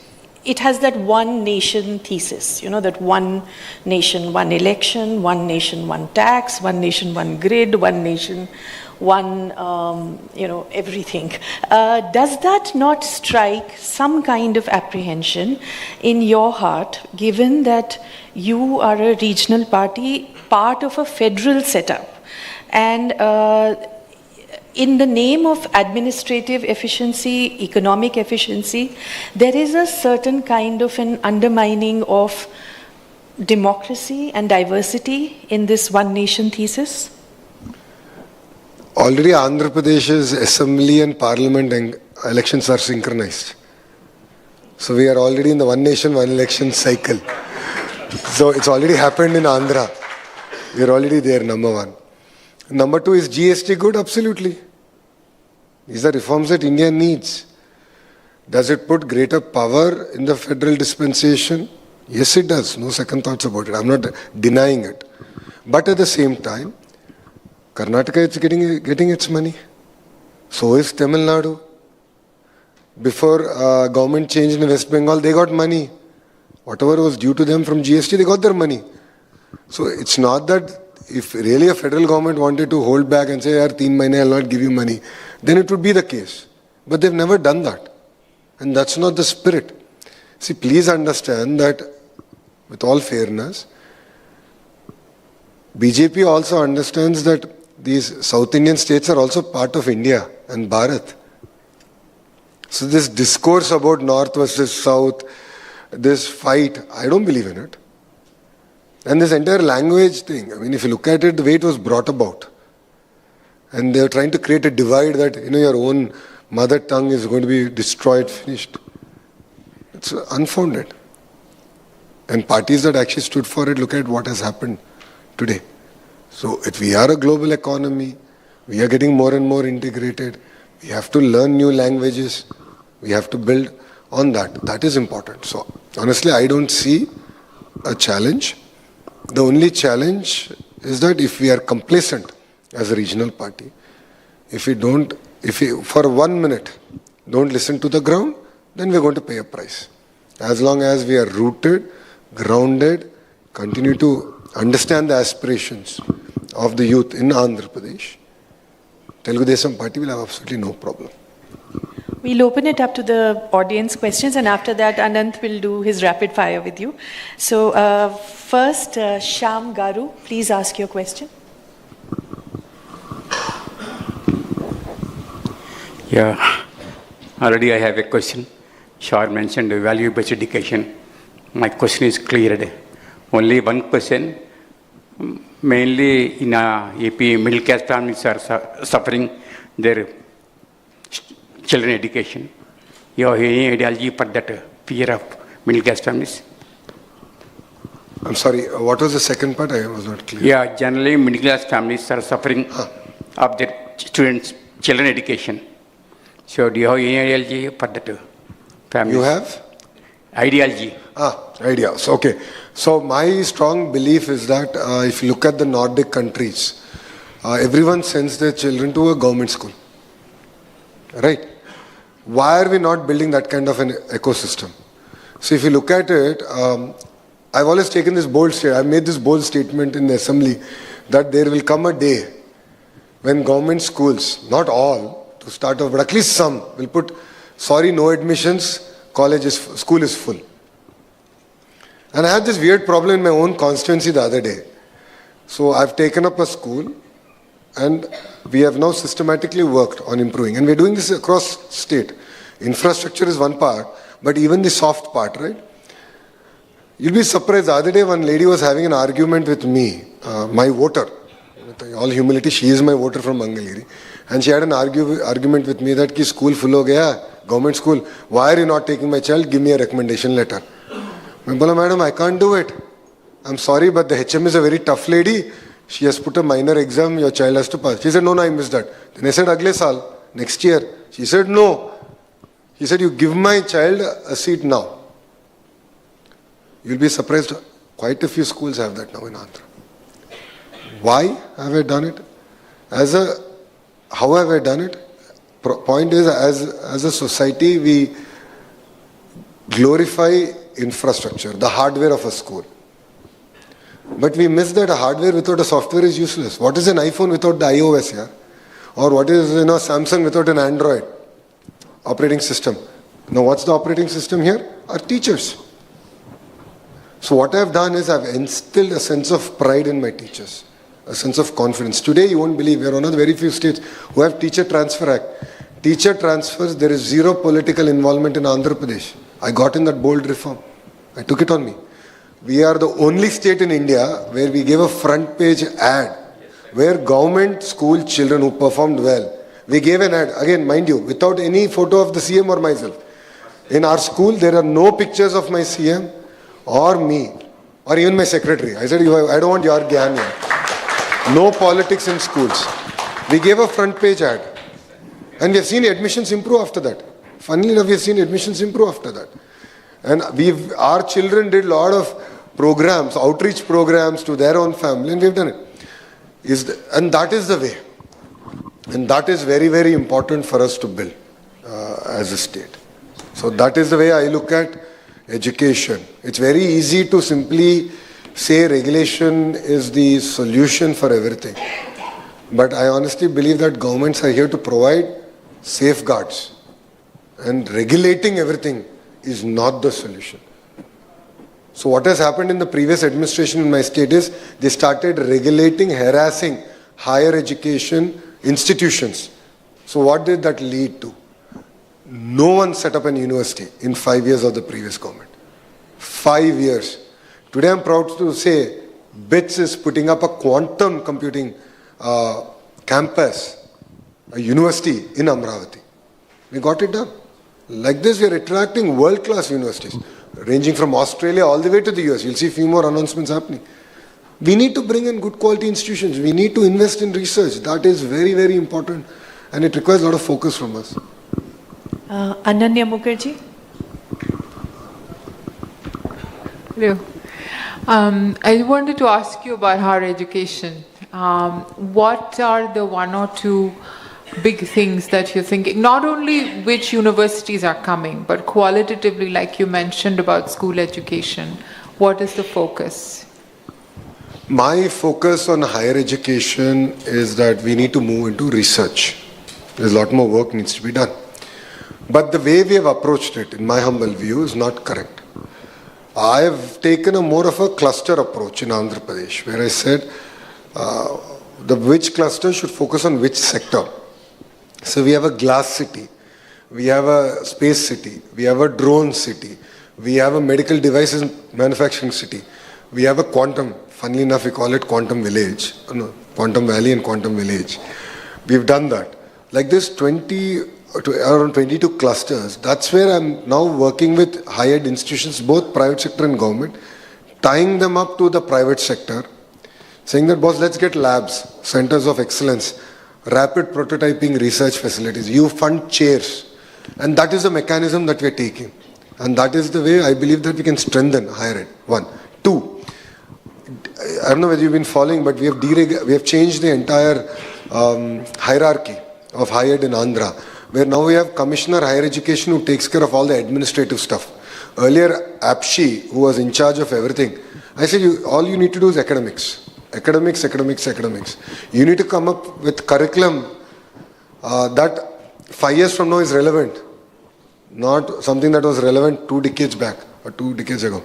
S1: it has that one nation thesis, that one nation, one election, one nation, one tax, one nation, one grid, one nation, one, everything. Does that not strike some kind of apprehension in your heart, given that you are a regional party, part of a federal setup? And in the name of administrative efficiency, economic efficiency, there is a certain kind of an undermining of democracy and diversity in this one nation thesis?
S2: Already Andhra Pradesh's assembly and parliament elections are synchronized. So we are already in the one nation, one election cycle. So it's already happened in Andhra. We are already there, number one. Number two, is GST good? Absolutely. These are reforms that India needs. Does it put greater power in the federal dispensation? Yes, it does. No second thoughts about it. I'm not denying it. But at the same time, Karnataka is getting its money. So is Tamil Nadu. Before government changed in West Bengal, they got money. Whatever was due to them from GST, they got their money. So it's not that if really a federal government wanted to hold back and say, "Yaar, 3 mahine I'll not give you money," then it would be the case. But they've never done that. And that's not the spirit. See, please understand that with all fairness, BJP also understands that these South Indian states are also part of India and Bharat. So this discourse about North versus South, this fight, I don't believe in it. And this entire language thing, I mean, if you look at it, the way it was brought about, and they're trying to create a divide that, your own mother tongue is going to be destroyed, finished. It's unfounded. And parties that actually stood for it, look at what has happened today. So if we are a global economy, we are getting more and more integrated, we have to learn new languages, we have to build on that. That is important. So honestly, I don't see a challenge. The only challenge is that if we are complacent as a regional party, if we for 1 minute don't listen to the ground, then we're going to pay a price. As long as we are rooted, grounded, continue to understand the aspirations of the youth in Andhra Pradesh, Telugu Desam party will have absolutely no problem.
S1: We'll open it up to the audience questions, and after that, Anant will do his rapid fire with you. So first, Shyam Garu, please ask your question.
S3: Yeah, already I have a question. Shah mentioned value-based education. My question is cleared. Only one question. Mainly in AP, middle class families are suffering their children education. You have any ideology for that fear of middle class families?
S2: I'm sorry, what was the second part? I was not clear.
S3: Yeah, generally middle class families are suffering of their children's children education. So do you have any ideology for that families?
S2: You have?
S3: Ideology.
S2: Ideas. Okay. So my strong belief is that if you look at the Nordic countries, everyone sends their children to a government school. Right? Why are we not building that kind of an ecosystem? So if you look at it, I've always taken this bold statement. I've made this bold statement in the assembly that there will come a day when government schools, not all to start off, but at least some, will put, sorry, no admissions, school is full. And I had this weird problem in my own constituency the other day. So I've taken up a school and we have now systematically worked on improving. And we're doing this across state. Infrastructure is one part, but even the soft part, right? You'll be surprised, the other day one lady was having an argument with me, my voter. With all humility, she is my voter from Mangalgiri. And she had an argument with me that ki school full ho gaya, government school, why are you not taking my child? Give me a recommendation letter. I said, madam, I can't do it. I'm sorry, but the HM is a very tough lady. She has put a minor exam, your child has to pass. She said, no, I missed that. Then I said, agle saal, next year. She said, no. He said, you give my child a seat now. You'll be surprised, quite a few schools have that now in Andhra. Why have I done it? How have I done it? Point is, as a society, glorify infrastructure, the hardware of a school. But we miss that a hardware without a software is useless. What is an iPhone without the iOS here? Or what is Samsung without an Android operating system? Now what's the operating system here? Our teachers. So what I've done is I've instilled a sense of pride in my teachers, a sense of confidence. Today you won't believe, we're one of the very few states who have Teacher Transfer Act. Teacher transfers, there is zero political involvement in Andhra Pradesh. I got in that bold reform. I took it on me. We are the only state in India where we gave a front page ad where government school children who performed well, we gave an ad, again mind you, without any photo of the CM or myself. In our school there are no pictures of my CM or me or even my secretary. I said, I don't want your gyan here. No politics in schools. We gave a front page ad and we have seen admissions improve after that. Funnily enough, we have seen admissions improve after that. And our children did a lot of programs, outreach programs to their own family, and we've done it. And that is the way. And that is very, very important for us to build as a state. So that is the way I look at education. It's very easy to simply say regulation is the solution for everything. But I honestly believe that governments are here to provide safeguards. And regulating everything is not the solution. So what has happened in the previous administration in my state is they started regulating, harassing higher education institutions. So what did that lead to? No one set up an university in 5 years of the previous government. 5 years. Today I'm proud to say BITS is putting up a quantum computing campus, a university in Amravati. We got it done. Like this, we are attracting world-class universities, ranging from Australia all the way to the US. You'll see a few more announcements happening. We need to bring in good quality institutions. We need to invest in research. That is very, very important. And it requires a lot of focus from us.
S1: Ananya Mukherjee.
S4: Hello. I wanted to ask you about higher education. What are the one or two big things that you're thinking, not only which universities are coming, but qualitatively, like you mentioned about school education, what is the focus?
S2: My focus on higher education is that we need to move into research. There's a lot more work needs to be done. But the way we have approached it, in my humble view, is not correct. I have taken a more of a cluster approach in Andhra Pradesh, where I said which cluster should focus on which sector. So we have a glass city, we have a space city, we have a drone city, we have a medical devices manufacturing city, we have a quantum, funnily enough we call it quantum village, quantum valley and quantum village. We've done that. Like this around 22 clusters, that's where I'm now working with higher ed institutions, both private sector and government, tying them up to the private sector, saying that boss, let's get labs, centers of excellence, rapid prototyping research facilities. You fund chairs. And that is the mechanism that we are taking. And that is the way I believe that we can strengthen higher ed. 1. 2. I don't know whether you've been following, but we have changed the entire hierarchy of higher ed in Andhra, where now we have Commissioner Higher Education who takes care of all the administrative stuff. Earlier, APSHI, who was in charge of everything, I said, all you need to do is academics. Academics, academics, academics. You need to come up with curriculum that 5 years from now is relevant, not something that was relevant 2 decades back or 2 decades ago.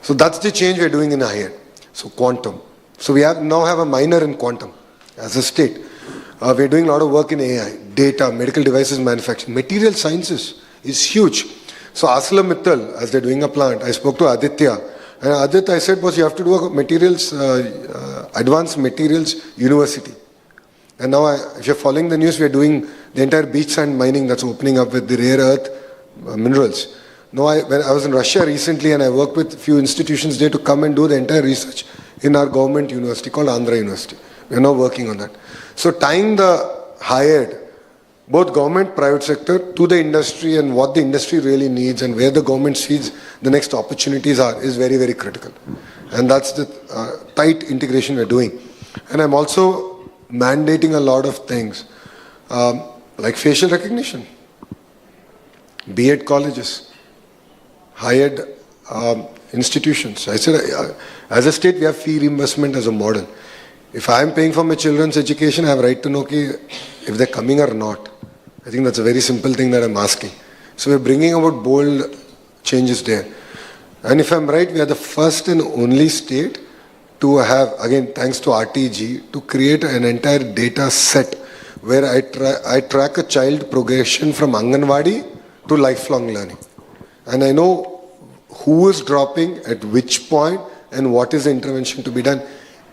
S2: So that's the change we're doing in higher. So quantum. So we now have a minor in quantum as a state. We're doing a lot of work in AI, data, medical devices manufacturing. Material sciences is huge. So ArcelorMittal, as they're doing a plant, I spoke to Aditya. And Aditya, I said, boss, you have to do a materials, advanced materials university. And now, if you're following the news, we're doing the entire beach sand mining that's opening up with the rare earth minerals. Now, when I was in Russia recently and I worked with a few institutions there to come and do the entire research in our government university called Andhra University. We're now working on that. So tying the higher ed, both government, private sector, to the industry and what the industry really needs and where the government sees the next opportunities are is very, very critical. And that's the tight integration we're doing. And I'm also mandating a lot of things like facial recognition, B.Ed colleges. higher institutions. I said, as a state, we have fee reimbursement as a model. If I am paying for my children's education, I have right to know if they're coming or not. I think that's a very simple thing that I'm asking. So we're bringing about bold changes there. And if I'm right, we are the first and only state to have, again, thanks to RTG, to create an entire data set where I track a child progression from Anganwadi to lifelong learning. And I know who is dropping, at which point, and what is the intervention to be done,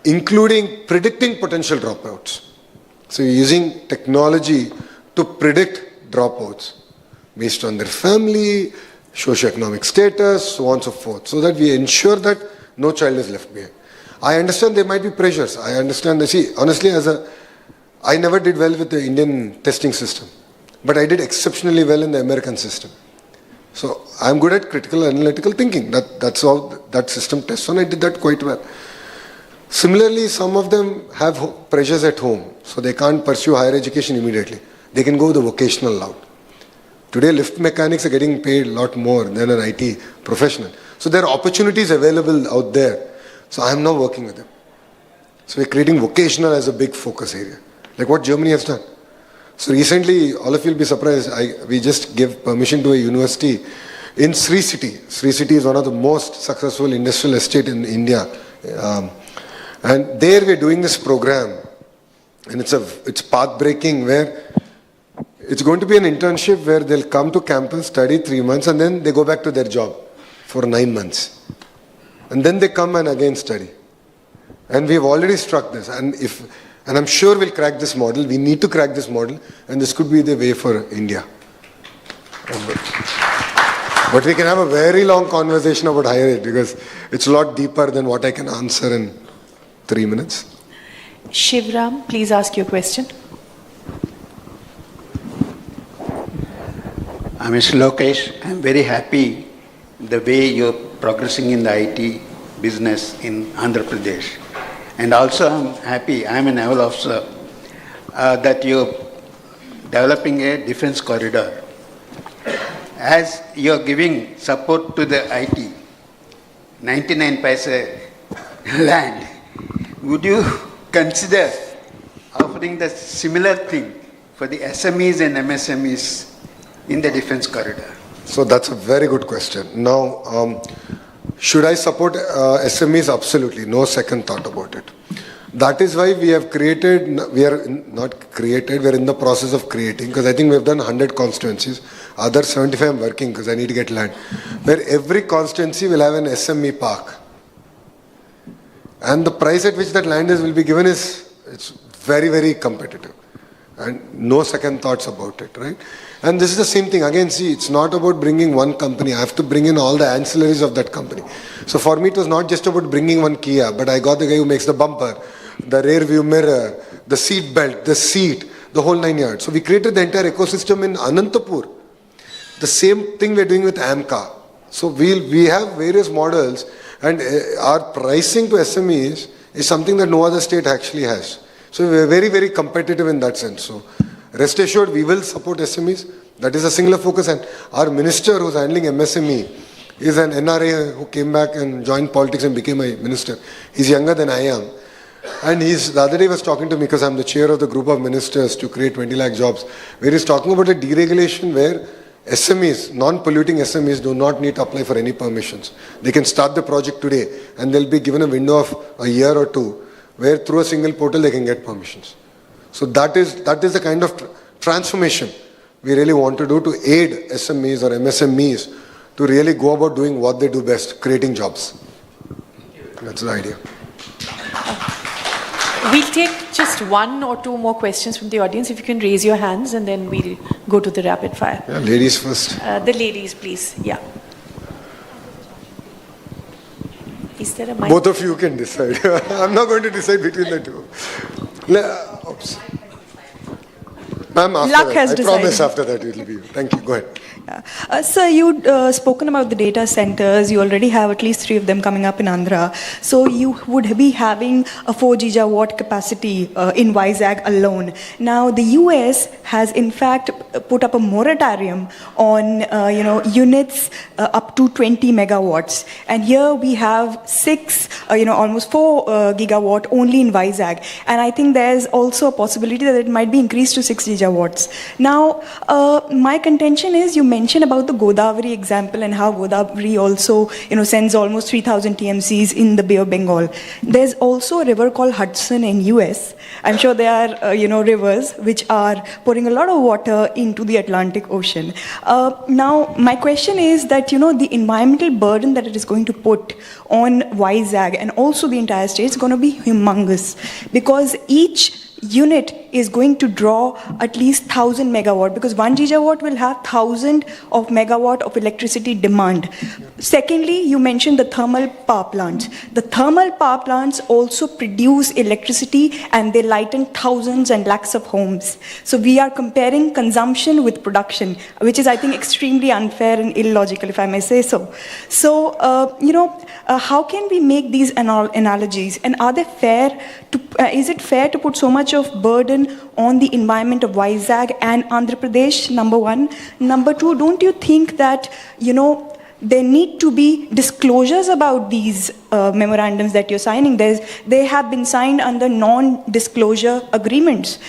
S2: including predicting potential dropouts. So you're using technology to predict dropouts based on their family, socioeconomic status, so on and so forth, so that we ensure that no child is left behind. I understand there might be pressures. I understand. See, honestly, I never did well with the Indian testing system, but I did exceptionally well in the American system. So I'm good at critical analytical thinking. That's all that system tests on. I did that quite well. Similarly, some of them have pressures at home, so they can't pursue higher education immediately. They can go the vocational route. Today, lift mechanics are getting paid a lot more than an IT professional. So there are opportunities available out there. So I'm now working with them. So we're creating vocational as a big focus area, like what Germany has done. So recently, all of you will be surprised, we just gave permission to a university in Sri City. Sri City is one of the most successful industrial estate in India. And there we're doing this program, and it's path-breaking, where it's going to be an internship where they'll come to campus, study 3 months, and then they go back to their job for 9 months. And then they come and again study. And we've already struck this. And I'm sure we'll crack this model. We need to crack this model, and this could be the way for India. But we can have a very long conversation about higher ed, because it's a lot deeper than what I can answer in 3 minutes.
S1: Shivram, please ask your question.
S5: Mr. Lokesh, I'm very happy the way you're progressing in the IT business in Andhra Pradesh. And also I'm happy, I'm a naval officer, that you're developing a defense corridor. As you're giving support to the IT, 99 paisa land, would you consider offering the similar thing for the SMEs and MSMEs in the defense corridor?
S2: So that's a very good question. Now, should I support SMEs? Absolutely, no second thought about it. That is why we have created, we're in the process of creating, because I think we've done 100 constituencies. Other 75 I'm working because I need to get land, where every constituency will have an SME park. And the price at which that land will be given it's very, very competitive. And no second thoughts about it, right? And this is the same thing. Again, see, it's not about bringing one company. I have to bring in all the ancillaries of that company. So for me, it was not just about bringing one Kia, but I got the guy who makes the bumper, the rear view mirror, the seat belt, the seat, the whole 9 yards. So we created the entire ecosystem in Anantapur. The same thing we're doing with AMCA. So we have various models, and our pricing to SMEs is something that no other state actually has. So we're very, very competitive in that sense. So rest assured, we will support SMEs. That is a singular focus. And our minister who's handling MSME is an NRA who came back and joined politics and became a minister. He's younger than I am. And the other day he was talking to me, because I'm the chair of the group of ministers to create 20 lakh jobs, where he's talking about a deregulation where SMEs, non-polluting SMEs, do not need to apply for any permissions. They can start the project today, and they'll be given a window of a year or two, where through a single portal they can get permissions. So that is the kind of transformation we really want to do to aid SMEs or MSMEs to really go about doing what they do best, creating jobs. That's the idea.
S1: We'll take just 1 or 2 more questions from the audience. If you can raise your hands, and then we'll go to the rapid fire.
S2: Yeah, ladies first.
S1: The ladies, please. Yeah. Is there a mic?
S2: Both of you can decide. I'm not going to decide between the two. Oops. Ma'am, after
S1: Luck
S2: that.
S1: has
S2: I
S1: decided.
S2: promise after that it will be. Thank you. Go ahead.
S6: Sir, you spoken about the data centers. You already have at least 3 of them coming up in Andhra. So you would be having a 4 gigawatt capacity in Vizag alone. Now, the US has in fact put up a moratorium on units up to 20 megawatts. And here we have 6, almost 4 gigawatt only in Vizag. And I think there's also a possibility that it might be increased to 6 gigawatts. Now, my contention is you mentioned about the Godavari example and how Godavari also, sends almost 3,000 TMCs in the Bay of Bengal. There's also a river called Hudson in US. I'm sure there are, rivers which are pouring a lot of water into the Atlantic Ocean. Now, my question is that, the environmental burden that it is going to put on Vizag and also the entire state is going to be humongous, because each unit is going to draw at least 1,000 megawatt, because 1 gigawatt will have 1,000 of megawatt of electricity demand. Secondly, you mentioned the thermal power plants. The thermal power plants also produce electricity and they lighten thousands and lakhs of homes. So we are comparing consumption with production, which is, I think, extremely unfair and illogical, if I may say so. So, how can we make these analogies, and are they fair to, is it fair to put so much of burden on the environment of Vizag and Andhra Pradesh, number one? Number two, don't you think that, there need to be disclosures about these memorandums that you're signing? They have been signed under non-disclosure agreements.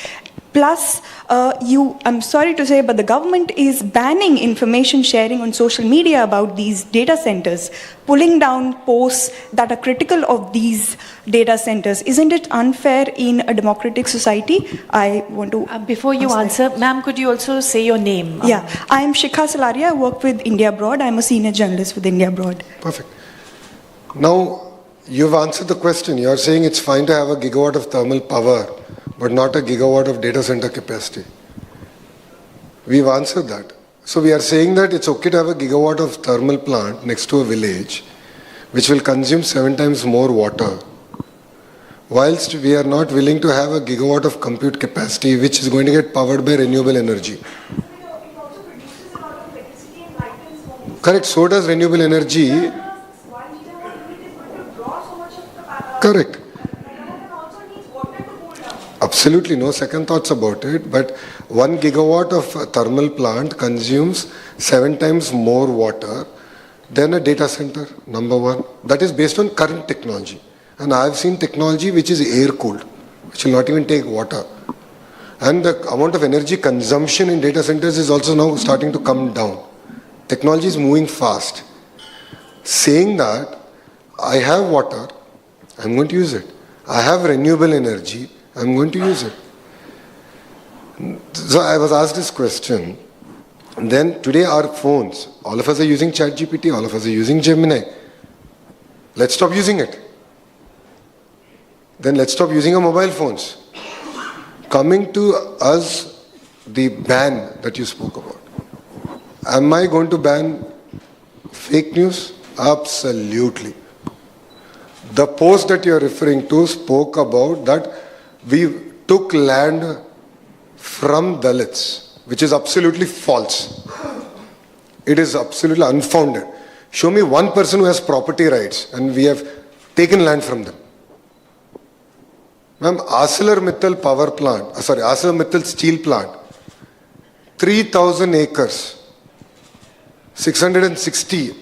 S6: Plus, I'm sorry to say, but the government is banning information sharing on social media about these data centers, pulling down posts that are critical of these data centers. Isn't it unfair in a democratic society? I want to...
S1: Before you answer, ma'am, could you also say your name?
S6: Yeah, I'm Shikha Salaria. I work with India Abroad. I'm a senior journalist with India Abroad.
S2: Perfect. Now, you've answered the question. You're saying it's fine to have a gigawatt of thermal power, but not a gigawatt of data center capacity. We've answered that. So we are saying that it's okay to have a gigawatt of thermal plant next to a village, which will consume 7 times more water, whilst we are not willing to have a gigawatt of compute capacity, which is going to get powered by renewable energy. Correct, so does renewable energy. Correct. Absolutely no second thoughts about it, but 1 gigawatt of a thermal plant consumes 7 times more water than a data center, number one. That is based on current technology. And I have seen technology which is air cooled, which will not even take water. And the amount of energy consumption in data centers is also now starting to come down. Technology is moving fast. Saying that, I have water, I'm going to use it. I have renewable energy, I'm going to use it. So I was asked this question. And then today our phones, all of us are using ChatGPT, all of us are using Gemini. Let's stop using it. Then let's stop using our mobile phones. Coming to us, the ban that you spoke about. Am I going to ban fake news? Absolutely. The post that you are referring to spoke about that we took land from Dalits, which is absolutely false. It is absolutely unfounded. Show me one person who has property rights and we have taken land from them. Ma'am, ArcelorMittal power plant, ArcelorMittal steel plant, 3,000 acres, 660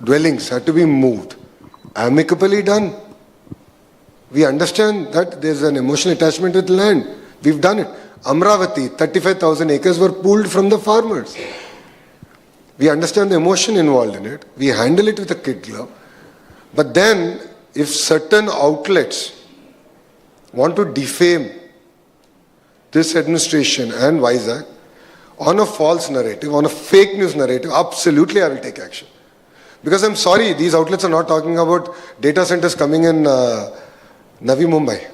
S2: dwellings had to be moved. Amicably done. We understand that there's an emotional attachment with land. We've done it. Amravati, 35,000 acres were pulled from the farmers. We understand the emotion involved in it. We handle it with a kid glove. But then, if certain outlets want to defame this administration and Vizag on a false narrative, on a fake news narrative, absolutely I will take action. Because I'm sorry, these outlets are not talking about data centers coming in Navi Mumbai.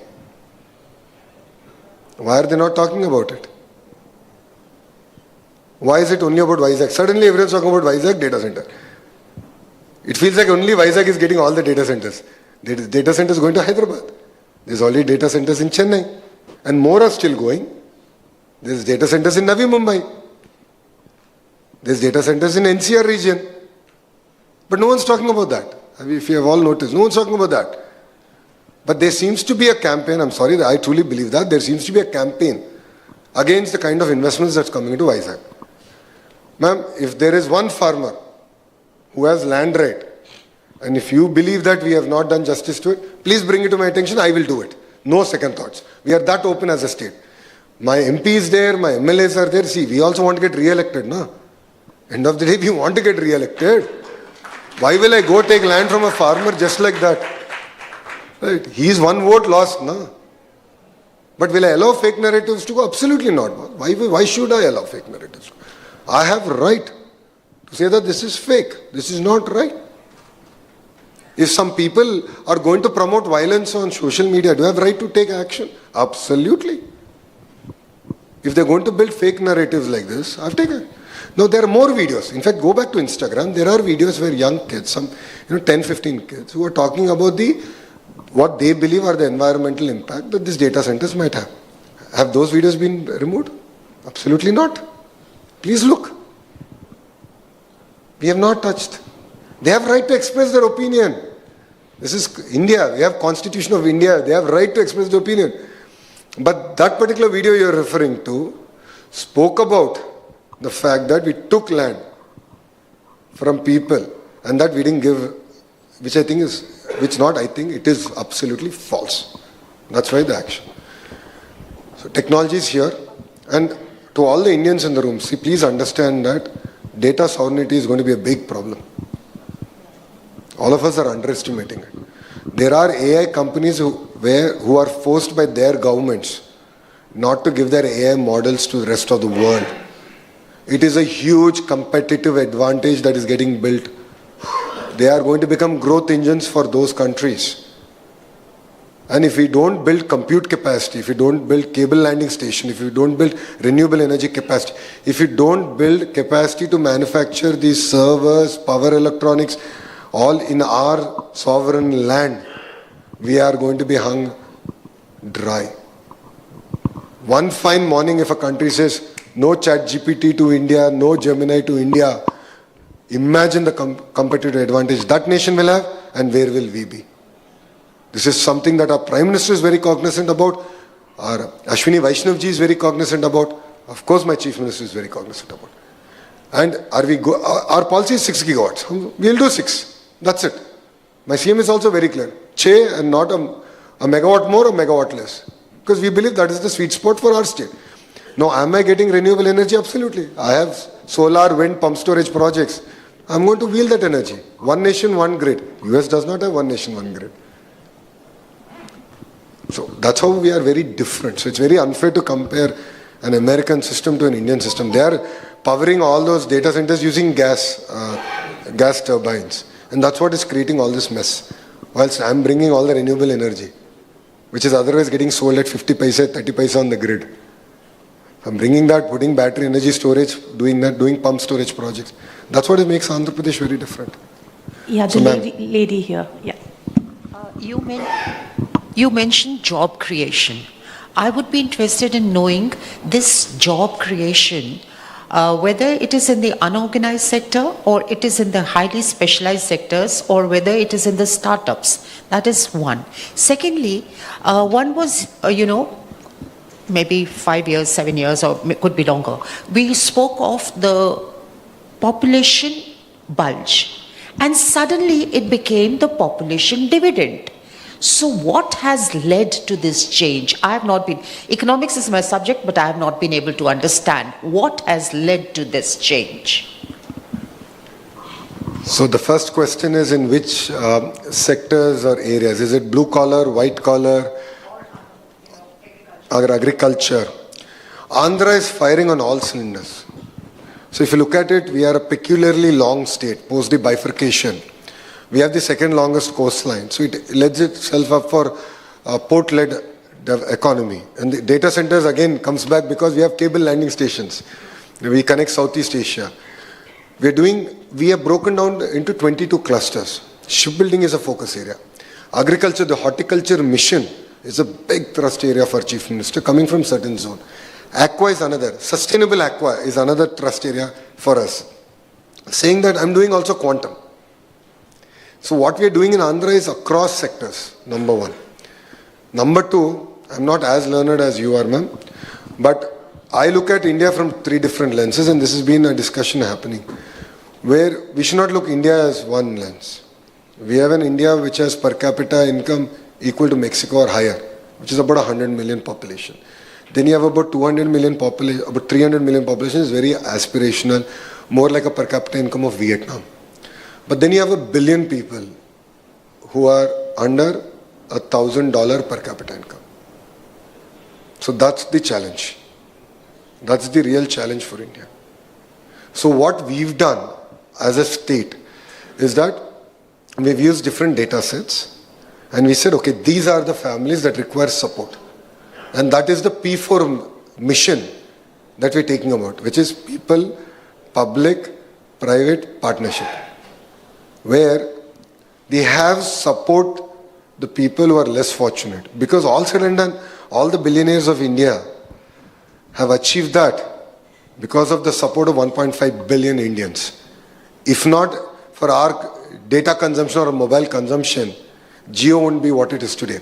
S2: Why are they not talking about it? Why is it only about Vizag? Suddenly everyone's talking about Vizag data center. It feels like only Vizag is getting all the data centers. Data centers going to Hyderabad. There's already data centers in Chennai. And more are still going. There's data centers in Navi Mumbai. There's data centers in NCR region. But no one's talking about that. If you have all noticed, no one's talking about that. But there seems to be a campaign, I'm sorry, I truly believe that, there seems to be a campaign against the kind of investments that's coming into Vizag. Ma'am, if there is one farmer who has land right, and if you believe that we have not done justice to it, please bring it to my attention, I will do it. No second thoughts. We are that open as a state. My MP is there, my MLAs are there. See, we also want to get re-elected, no? End of the day, we want to get re-elected. Why will I go take land from a farmer just like that? Right? He's one vote lost, no? But will I allow fake narratives to go? Absolutely not. Why should I allow fake narratives? I have a right to say that this is fake. This is not right. If some people are going to promote violence on social media, do I have right to take action? Absolutely. If they're going to build fake narratives like this, I've taken. No, there are more videos. In fact, go back to Instagram. There are videos where young kids, some 10, 15 kids, who are talking about what they believe are the environmental impact that these data centers might have. Have those videos been removed? Absolutely not. Please look. We have not touched. They have right to express their opinion. This is India. We have Constitution of India. They have right to express their opinion. But that particular video you're referring to spoke about the fact that we took land from people and that we didn't give, which I think it is absolutely false. That's why the action. So technology is here, and to all the Indians in the room, see, please understand that data sovereignty is going to be a big problem. All of us are underestimating it. There are AI companies who are forced by their governments not to give their AI models to the rest of the world. It is a huge competitive advantage that is getting built. They are going to become growth engines for those countries. And if we don't build compute capacity, if we don't build cable landing station, if we don't build renewable energy capacity, if we don't build capacity to manufacture these servers, power electronics, all in our sovereign land, we are going to be hung dry. One fine morning, if a country says, no ChatGPT to India, no Gemini to India, imagine the competitive advantage that nation will have, and where will we be? This is something that our Prime Minister is very cognizant about, our Ashwini Vaishnav ji is very cognizant about, of course my Chief Minister is very cognizant about. And our policy is 6 gigawatts. We will do 6. That's it. My CM is also very clear. 6 and not a megawatt more or megawatt less. Because we believe that is the sweet spot for our state. Now, am I getting renewable energy? Absolutely. I have solar, wind, pump storage projects. I'm going to wheel that energy. One nation, one grid. US does not have one nation, one grid. So that's how we are very different. So it's very unfair to compare an American system to an Indian system. They are powering all those data centers using gas turbines. And that's what is creating all this mess. Whilst I'm bringing all the renewable energy, which is otherwise getting sold at 50 paise, 30 paise on the grid. I'm bringing that, putting battery energy storage, doing pump storage projects. That's what makes Andhra Pradesh very different.
S1: Yeah, the lady here. Yeah.
S7: You mentioned job creation. I would be interested in knowing this job creation, whether it is in the unorganized sector or it is in the highly specialized sectors or whether it is in the startups. That is one. Secondly, one was, maybe 5 years, 7 years, or could be longer. We spoke of the population bulge, and suddenly it became the population dividend. So what has led to this change? Economics is my subject, but I have not been able to understand what has led to this change.
S2: So the first question is in which sectors or areas? Is it blue collar, white collar, agriculture? Andhra is firing on all cylinders. So if you look at it, we are a peculiarly long state, post the bifurcation. We have the second longest coastline. So it lends itself up for a port-led economy. And the data centers again comes back because we have cable landing stations. We connect Southeast Asia. We have broken down into 22 clusters. Shipbuilding is a focus area. Agriculture, the horticulture mission is a big thrust area for Chief Minister coming from certain zone. Aqua is another. Sustainable aqua is another thrust area for us. Saying that, I'm doing also quantum. So what we are doing in Andhra is across sectors, number one. Number two, I'm not as learned as you are, ma'am, but I look at India from three different lenses, and this has been a discussion happening, where we should not look India as one lens. We have an India which has per capita income equal to Mexico or higher, which is about 100 million population. Then you have about 200 million population, about 300 million population is very aspirational, more like a per capita income of Vietnam. But then you have 1 billion people who are under $1,000 per capita income. So that's the challenge. That's the real challenge for India. So what we've done as a state is that we've used different data sets and we said, okay, these are the families that require support. And that is the P4 mission that we're taking about, which is people, public, private partnership, where they have support the people who are less fortunate. Because all said and done, all the billionaires of India have achieved that because of the support of 1.5 billion Indians. If not for our data consumption or mobile consumption, Jio wouldn't be what it is today.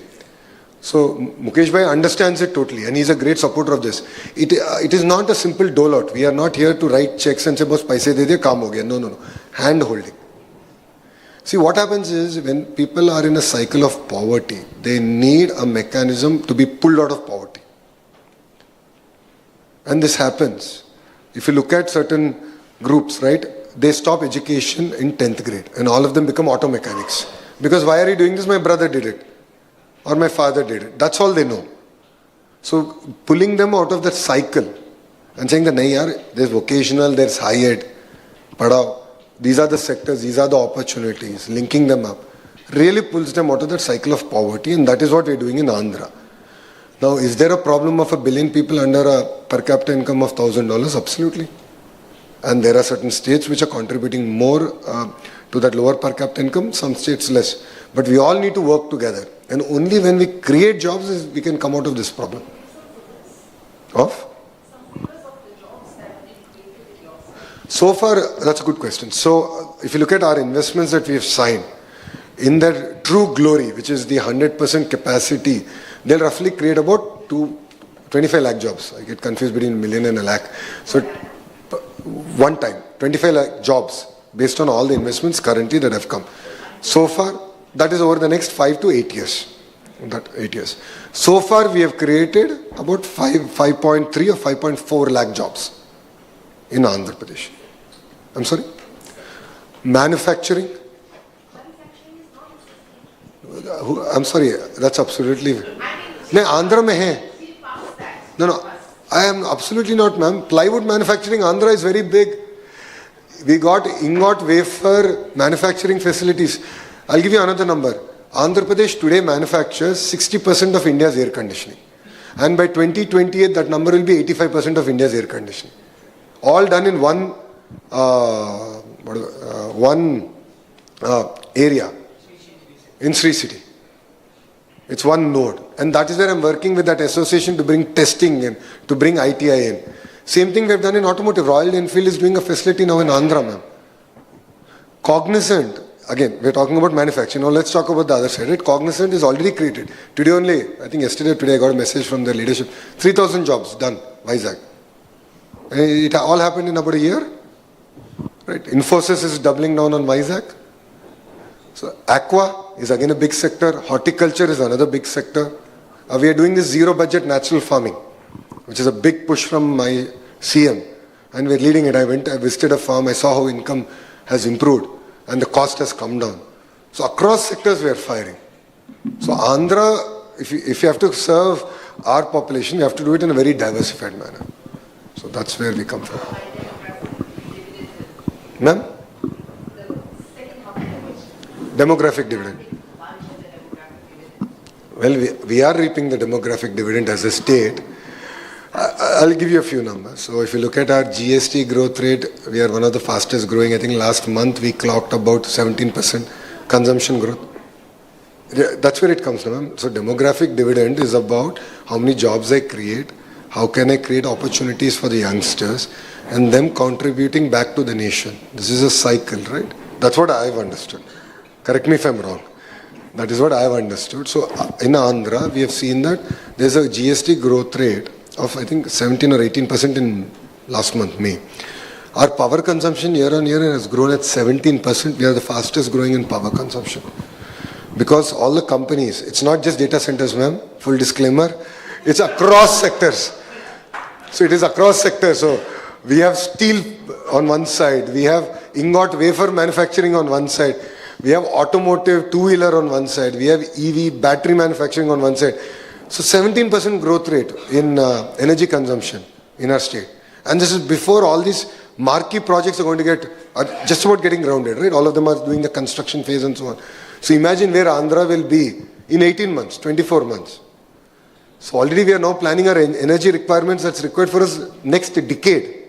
S2: So Mukesh Bhai understands it totally and he's a great supporter of this. It is not a simple dole out. We are not here to write checks and say, boss, paise de de, kaam ho gaya. No. Hand holding. See, what happens is when people are in a cycle of poverty, they need a mechanism to be pulled out of poverty. And this happens. If you look at certain groups, right, they stop education in 10th grade and all of them become auto mechanics. Because why are you doing this? My brother did it. Or my father did it. That's all they know. So pulling them out of that cycle and saying that, nahi yaar, there's vocational, there's higher ed, padhao. These are the sectors, these are the opportunities, linking them up, really pulls them out of that cycle of poverty, and that is what we're doing in Andhra. Now, is there a problem of 1 billion people under a per capita income of $1,000? Absolutely. And there are certain states which are contributing more to that lower per capita income, some states less. But we all need to work together. And only when we create jobs is we can come out of this problem. So far, that's a good question. So, if you look at our investments that we have signed, in their true glory, which is the 100% capacity, they'll roughly create about 25 lakh jobs. I get confused between million and a lakh. So, one time, 25 lakh jobs based on all the investments currently that have come. So far, that is over the next 5 to 8 years. That 8 years. So far, we have created about 5.3 or 5.4 lakh jobs in Andhra Pradesh. I'm sorry? Manufacturing? I'm sorry, that's absolutely... No, Andhra mein hai. No, I am absolutely not, ma'am. Plywood manufacturing, Andhra is very big. We got ingot wafer manufacturing facilities. I'll give you another number. Andhra Pradesh today manufactures 60% of India's air conditioning. And by 2028, that number will be 85% of India's air conditioning. All done in one area in Sri City. It's one node. And that is where I'm working with that association to bring testing in, to bring ITI in. Same thing we've done in automotive. Royal Enfield is doing a facility now in Andhra, ma'am. Cognizant, again, we're talking about manufacturing. Now let's talk about the other side. Right? Cognizant is already created. Today only, I think yesterday or today I got a message from their leadership. 3,000 jobs done, Vizag. It all happened in about a year. Right? Infosys is doubling down on Vizag. So aqua is again a big sector. Horticulture is another big sector. We are doing this zero budget natural farming, which is a big push from my CM. And we're leading it. I visited a farm. I saw how income has improved and the cost has come down. So across sectors we are firing. So Andhra, if you have to serve our population, you have to do it in a very diversified manner. So that's where we come from. Ma'am? Demographic dividend. Well, we are reaping the demographic dividend as a state. I'll give you a few numbers. So if you look at our GST growth rate, we are one of the fastest growing. I think last month we clocked about 17% consumption growth. That's where it comes from. So demographic dividend is about how many jobs I create, How can I create opportunities for the youngsters and them contributing back to the nation? This is a cycle, right? That's what I've understood. Correct me if I'm wrong. That is what I've understood. So in Andhra, we have seen that there's a GST growth rate of, I think, 17 or 18% in last month, May. Our power consumption year on year has grown at 17%. We are the fastest growing in power consumption. Because all the companies, it's not just data centers, ma'am, full disclaimer, it's across sectors. So it is across sectors. So we have steel on one side, we have ingot wafer manufacturing on one side, we have automotive two-wheeler on one side, we have EV battery manufacturing on one side. So 17% growth rate in energy consumption in our state. And this is before all these marquee projects are going to are just about getting grounded, right? All of them are doing the construction phase and so on. So imagine where Andhra will be in 18 months, 24 months. So already we are now planning our energy requirements that's required for us next decade.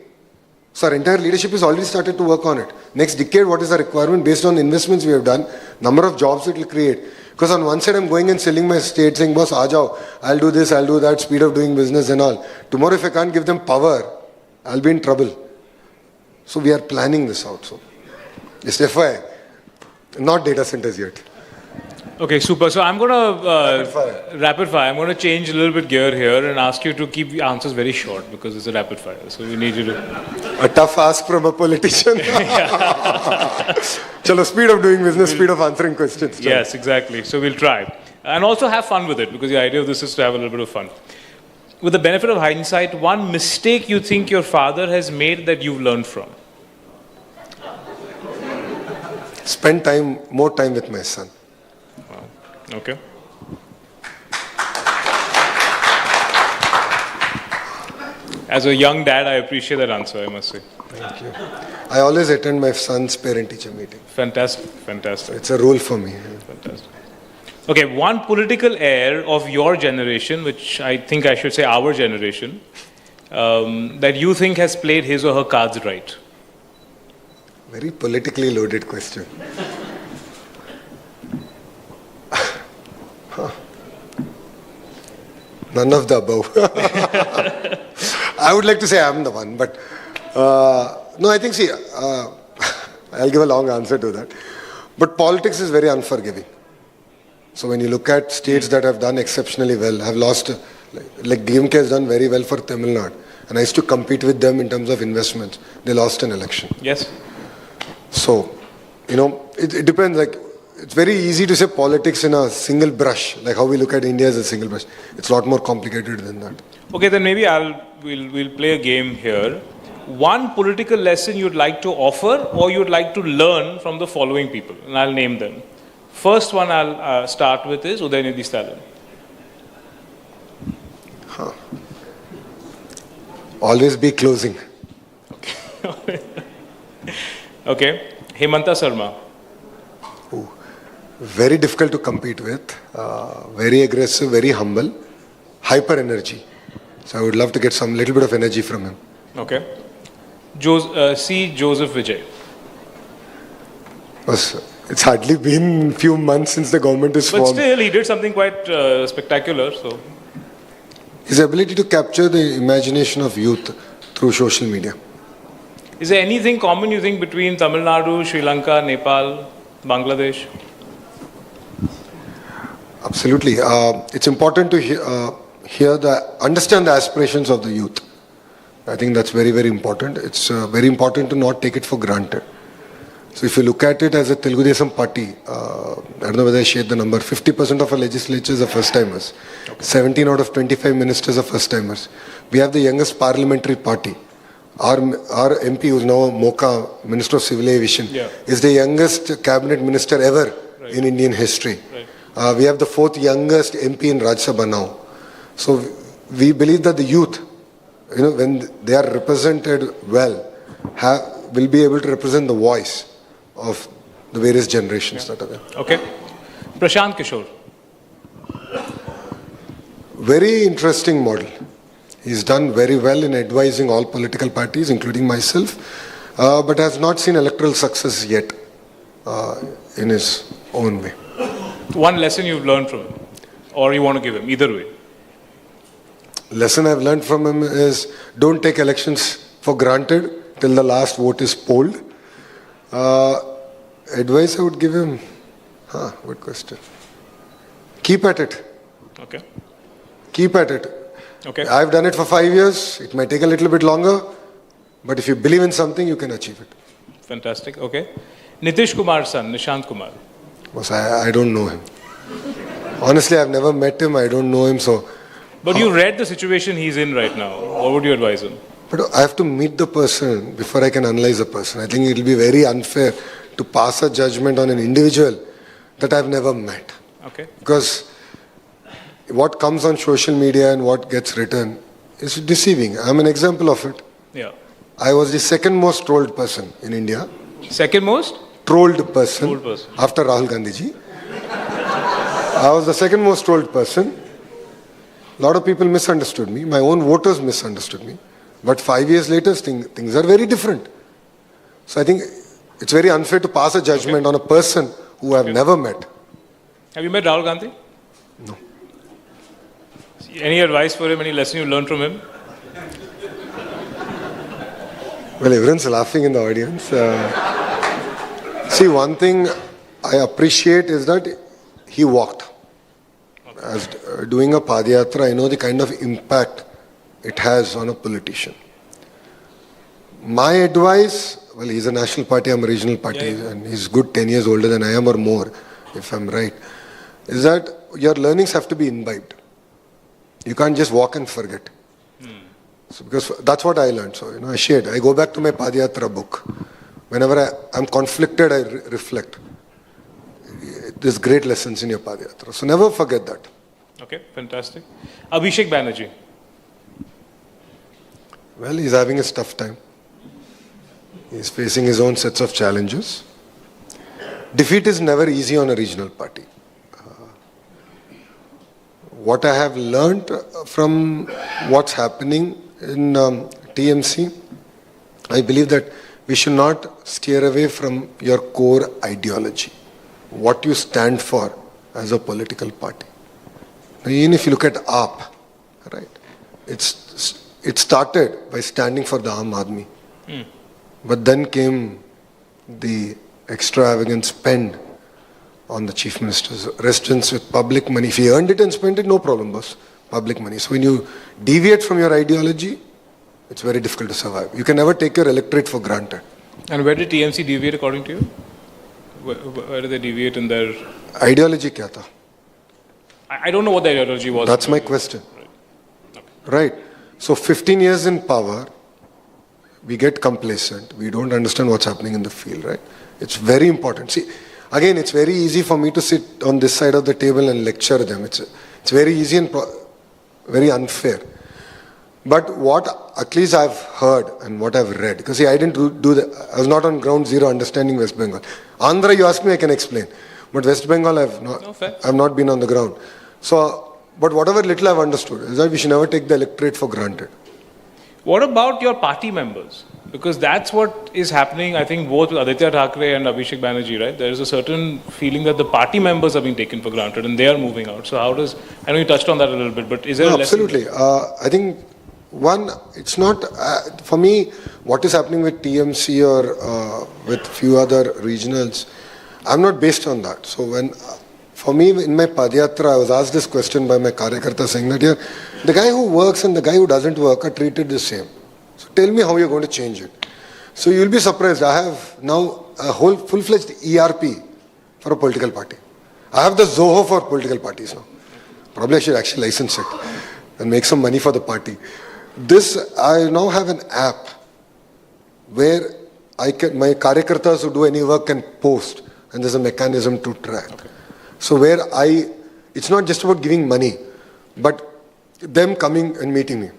S2: So our entire leadership has already started to work on it. Next decade, what is the requirement based on investments we have done, number of jobs it will create. Because on one side, I'm going and selling my state, saying, boss, aajao, I'll do this, I'll do that, speed of doing business and all. Tomorrow, if I can't give them power, I'll be in trouble. So we are planning this out. So just FYI, not data centers yet.
S8: Okay, super. So I'm going to rapid fire. I'm going to change a little bit gear here and ask you to keep the answers very short because it's a rapid fire. So we need you to.
S2: A tough ask from a politician. Chalo, speed of doing business, speed of answering questions. Chalo.
S8: Yes, exactly. So we'll try. And also have fun with it because the idea of this is to have a little bit of fun. With the benefit of hindsight, one mistake you think your father has made that you've learned from?
S2: Spend more time with my son.
S8: Okay. As a young dad, I appreciate that answer, I must say.
S2: Thank you. I always attend my son's parent-teacher meeting.
S8: Fantastic, fantastic.
S2: It's a rule for me.
S8: Fantastic. Okay, one political heir of your generation, which I think I should say our generation, that you think has played his or her cards right.
S2: Very politically loaded question. None of the above. I would like to say I'm the one, but no, I think, see, I'll give a long answer to that. But politics is very unforgiving. So when you look at states that have done exceptionally well, have lost, like DMK has done very well for Tamil Nadu, and I used to compete with them in terms of investments. They lost an election.
S8: Yes.
S2: So, it depends. Like, it's very easy to say politics in a single brush, like how we look at India as a single brush. It's a lot more complicated than that.
S8: Okay, then maybe we'll play a game here. One political lesson you'd like to offer or you'd like to learn from the following people, and I'll name them. First one I'll start with is Udayanidhi Stalin.
S2: Always be closing.
S8: Okay. Okay. Hemanta Sarma.
S2: Ooh, very difficult to compete with. Very aggressive, very humble, hyper energy. So I would love to get some little bit of energy from him.
S8: Okay. C. Joseph Vijay.
S2: It's hardly been few months since the government is formed.
S8: But still, he did something quite spectacular. So,
S2: his ability to capture the imagination of youth through social media.
S8: is there anything common you think between Tamil Nadu, Sri Lanka, Nepal, Bangladesh?
S2: Absolutely. It's important to understand the aspirations of the youth. I think that's very, very important. It's very important to not take it for granted. So if you look at it as a Telugu Desam party, I don't know whether I shared the number, 50% of our legislatures are first-timers. Okay. 17 out of 25 ministers are first-timers. We have the youngest parliamentary party. Our MP, who is now Mocha, Minister of Civil Aviation, is the youngest cabinet minister ever in Indian history. Right. We have the fourth youngest MP in Rajya Sabha now. So we believe that the youth, when they are represented well, will be able to represent the voice of the various generations that are there.
S8: Okay. Prashant Kishore.
S2: Very interesting model. He's done very well in advising all political parties, including myself, but has not seen electoral success yet in his own way.
S8: One lesson you've learned from him, or you want to give him, either way.
S2: lesson I've learned from him is don't take elections for granted till the last vote is polled. Advice I would give him, good question. Keep at it.
S8: Okay.
S2: Keep at it.
S8: Okay.
S2: I've done it for 5 years. It might take a little bit longer, but if you believe in something, you can achieve it.
S8: Fantastic. Okay. Nitish Kumar's son, Nishant Kumar.
S2: Boss, I don't know him. Honestly, I've never met him. I don't know him, so.
S8: But you read the situation he's in right now. What would you advise him?
S2: But I have to meet the person before I can analyze the person. I think it will be very unfair to pass a judgment on an individual that I've never met.
S8: Okay.
S2: Because what comes on social media and what gets written is deceiving. I'm an example of it.
S8: Yeah.
S2: I was the second most trolled person in India.
S8: Second most?
S2: Trolled person.
S8: Trolled person.
S2: After Rahul Gandhi ji. I was the second most trolled person. A lot of people misunderstood me. My own voters misunderstood me. But 5 years later, things are very different. So I think it's very unfair to pass a judgment on a person who I've never met.
S8: Have you met Rahul Gandhi?
S2: No.
S8: Any advice for him? Any lesson you learned from him?
S2: Well, everyone's laughing in the audience. See, one thing I appreciate is that he walked. As doing a Padayatra, I know the kind of impact it has on a politician. My advice, well, he's a national party, I'm a regional party, and he's good 10 years older than I am or more, if I'm right, is that your learnings have to be imbibed. You can't just walk and forget. So because that's what I learned. So, I shared. I go back to my Padayatra book. Whenever I'm conflicted, I reflect. There's great lessons in your Padayatra. So never forget that.
S8: Okay, fantastic. Abhishek Banerjee.
S2: Well, he's having a tough time. He's facing his own sets of challenges. Defeat is never easy on a regional party. What I have learned from what's happening in TMC, I believe that we should not steer away from your core ideology, what you stand for as a political party. Now, even if you look at AAP, right, it started by standing for the Aam Aadmi. But then came the extravagant spend on the chief minister's residence with public money. If he earned it and spent it, no problem, boss. Public money. So when you deviate from your ideology, it's very difficult to survive. You can never take your electorate for granted.
S8: And where did TMC deviate according to you? Where did they deviate in their...
S2: Ideology kya tha?
S8: I don't know what the ideology was.
S2: That's my question. Right. So 15 years in power, we get complacent. We don't understand what's happening in the field, right? It's very important. See, again, it's very easy for me to sit on this side of the table and lecture them. It's very easy and very unfair. But what at least I've heard and what I've read, because see, I didn't do that. I was not on ground zero understanding West Bengal. Andhra, you ask me, I can explain. But West Bengal, I've not been on the ground. So, but whatever little I've understood is that we should never take the electorate for granted.
S8: What about your party members? Because that's what is happening, I think, both with Aditya Thackeray and Abhishek Banerjee, right? There is a certain feeling that the party members are being taken for granted and they are moving out. So how does, I know you touched on that a little bit, but is there a lesson?
S2: Absolutely. I think, one, it's not, for me, what is happening with TMC or with few other regionals, I'm not based on that. So when, for me, in my Padayatra, I was asked this question by my Karyakarta saying that, the guy who works and the guy who doesn't work are treated the same. So tell me how you're going to change it. So you'll be surprised. I have now a whole full-fledged ERP for a political party. I have the Zoho for political parties now. Probably I should actually license it and make some money for the party. I now have an app where my Karyakartas who do any work can post and there's a mechanism to track. Okay. So where it's not just about giving money, but them coming and meeting me.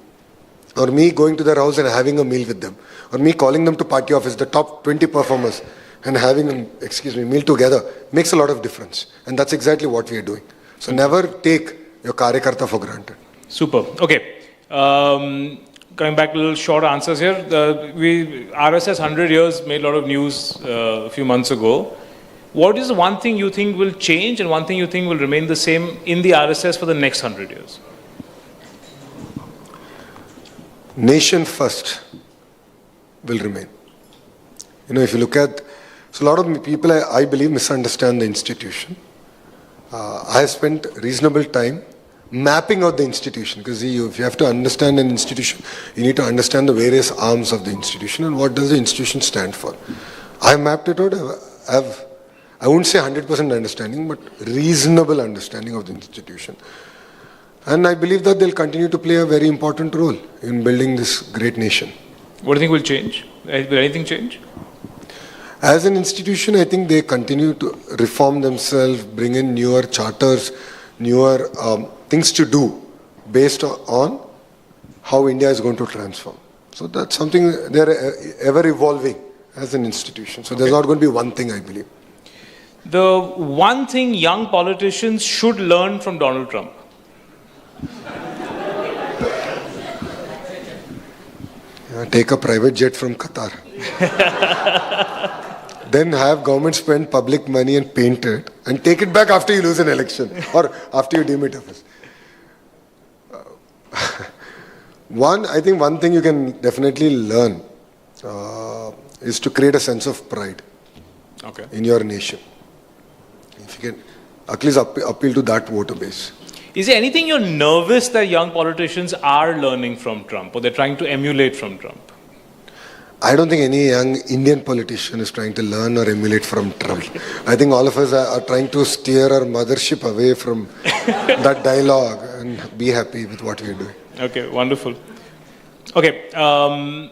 S2: Or me going to their house and having a meal with them. Or me calling them to party office, the top 20 performers, and having a meal together makes a lot of difference. And that's exactly what we are doing. So never take your Karyakarta for granted.
S8: Super. Okay. Coming back to little short answers here. RSS 100 years made a lot of news a few months ago. What is the one thing you think will change and one thing you think will remain the same in the RSS for the next 100 years?
S2: nation first will remain. If you look at, so a lot of people, I believe, misunderstand the institution. I have spent reasonable time mapping out the institution, because if you have to understand an institution, you need to understand the various arms of the institution and what does the institution stand for. I have mapped it out. I won't say 100% understanding, but reasonable understanding of the institution. And I believe that they'll continue to play a very important role in building this great nation.
S8: What do you think will change? Will anything change?
S2: As an institution, I think they continue to reform themselves, bring in newer charters, newer things to do based on how India is going to transform. So that's something they're ever evolving as an institution. So there's not going to be one thing, I believe.
S8: The one thing young politicians should learn from Donald Trump.
S2: Take a private jet from Qatar. Then have government spend public money and paint it and take it back after you lose an election or after you deem it office. I think one thing you can definitely learn is to create a sense of pride in your nation. If you can at least appeal to that voter base.
S8: Is there anything you're nervous that young politicians are learning from Trump or they're trying to emulate from Trump?
S2: I don't think any young Indian politician is trying to learn or emulate from Trump. I think all of us are trying to steer our mothership away from that dialogue and be happy with what we're doing.
S8: Okay, wonderful. Okay, I'll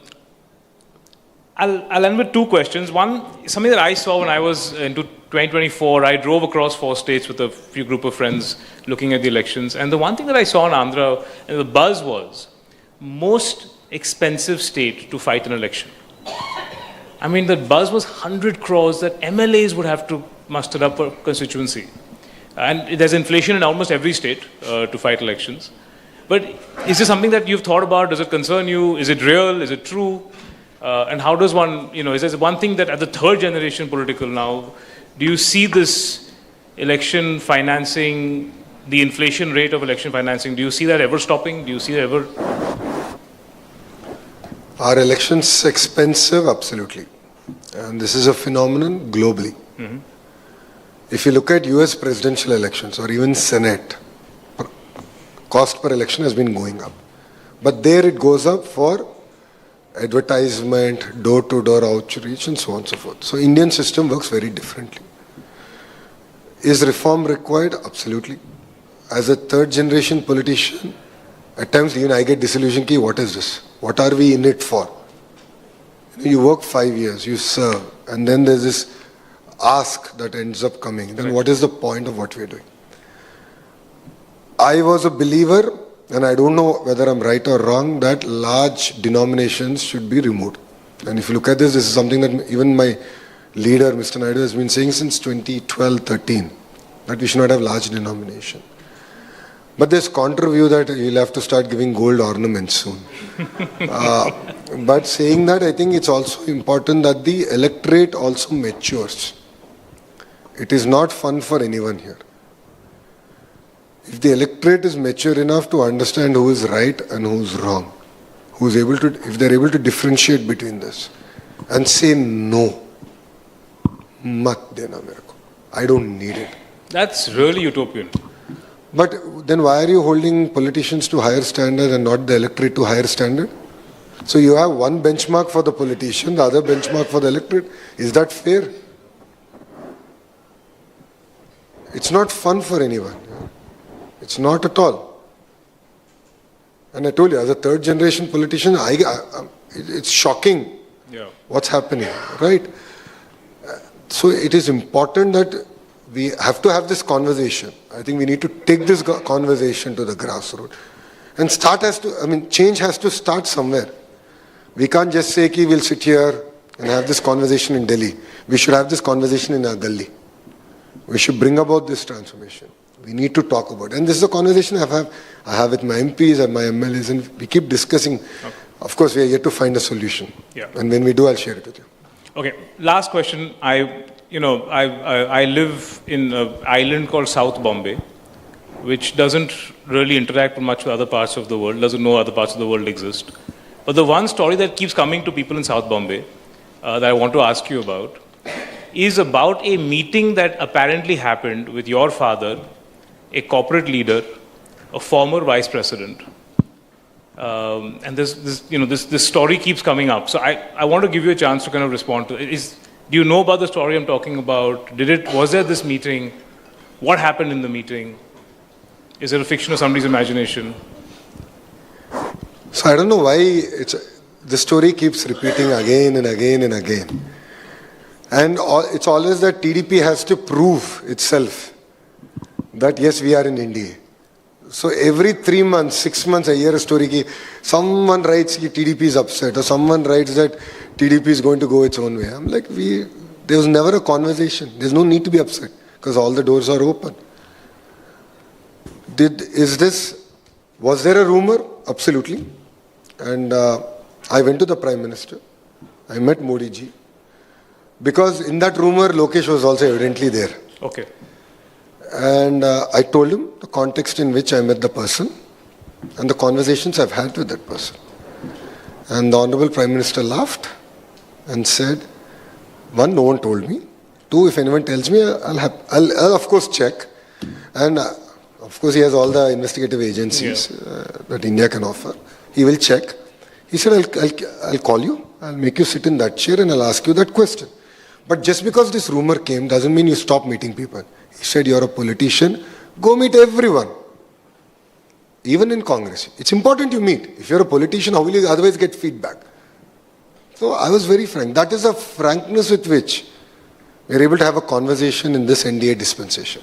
S8: end with two questions. One, something that I saw when I was into 2024, I drove across 4 states with a few group of friends looking at the elections. And the one thing that I saw in Andhra, and the buzz was, most expensive state to fight an election. I mean, the buzz was 100 crores that MLAs would have to muster up for constituency. And there's inflation in almost every state to fight elections. But is this something that you've thought about? Does it concern you? Is it real? Is it true? And how does one, is there one thing that at the third generation political now, do you see this election financing, the inflation rate of election financing, do you see that ever stopping? Do you see that ever?
S2: Are elections expensive? Absolutely. And this is a phenomenon globally. Mm-hmm. If you look at US presidential elections or even Senate, cost per election has been going up. But there it goes up for advertisement, door-to-door outreach, and so on and so forth. So Indian system works very differently. Is reform required? Absolutely. As a third generation politician, at times even I get disillusioned, what is this? What are we in it for? You work 5 years, you serve, and then there's this ask that ends up coming. Then what is the point of what we're doing? I was a believer, and I don't know whether I'm right or wrong, that large denominations should be removed. And if you look at this, this is something that even my leader, Mr. Naidu, has been saying since 2012-13, that we should not have large denomination. But there's counter view that you'll have to start giving gold ornaments soon. But saying that, I think it's also important that the electorate also matures. It is not fun for anyone here. If the electorate is mature enough to understand who is right and who is wrong, if they're able to differentiate between this and say no, mat dena mere ko, I don't need it.
S8: That's really utopian.
S2: But then why are you holding politicians to higher standard and not the electorate to higher standard? So you have one benchmark for the politician, the other benchmark for the electorate. Is that fair? It's not fun for anyone. It's not at all. And I told you, as a third generation politician, it's shocking what's happening, right? So it is important that we have to have this conversation. I think we need to take this conversation to the grassroots. And change has to start somewhere. We can't just say, we'll sit here and have this conversation in Delhi. We should have this conversation in our gully. We should bring about this transformation. We need to talk about it. And this is a conversation I have with my MPs and my MLAs, and we keep discussing. Okay. Of course, we are yet to find a solution. Yeah. And when we do, I'll share it with you.
S8: Okay, last question. I live in an island called South Bombay, which doesn't really interact much with other parts of the world, doesn't know other parts of the world exist. But the one story that keeps coming to people in South Bombay that I want to ask you about is about a meeting that apparently happened with your father, a corporate leader, a former vice president. And this story keeps coming up. So I want to give you a chance to kind of respond to it. Do you know about the story I'm talking about? Was there this meeting? What happened in the meeting? Is it a fiction or somebody's imagination?
S2: So I don't know why the story keeps repeating again and again and again. And it's always that TDP has to prove itself that yes, we are in India. So every 3 months, 6 months, a year, a story, someone writes that TDP is upset, or someone writes that TDP is going to go its own way. I'm like, there was never a conversation. There's no need to be upset because all the doors are open. Was there a rumor? Absolutely. And I went to the Prime Minister. I met Modi ji. Because in that rumor, Lokesh was also evidently there.
S8: Okay.
S2: And I told him the context in which I met the person and the conversations I've had with that person. And the Honorable Prime Minister laughed and said, one, no one told me. Two, if anyone tells me, I'll of course check. And of course, he has all the investigative agencies that India can offer. He will check. He said, I'll call you. I'll make you sit in that chair and I'll ask you that question. But just because this rumor came doesn't mean you stop meeting people. He said, you're a politician, go meet everyone. Even in Congress. It's important you meet. If you're a politician, how will you otherwise get feedback? So I was very frank. That is a frankness with which we're able to have a conversation in this NDA dispensation.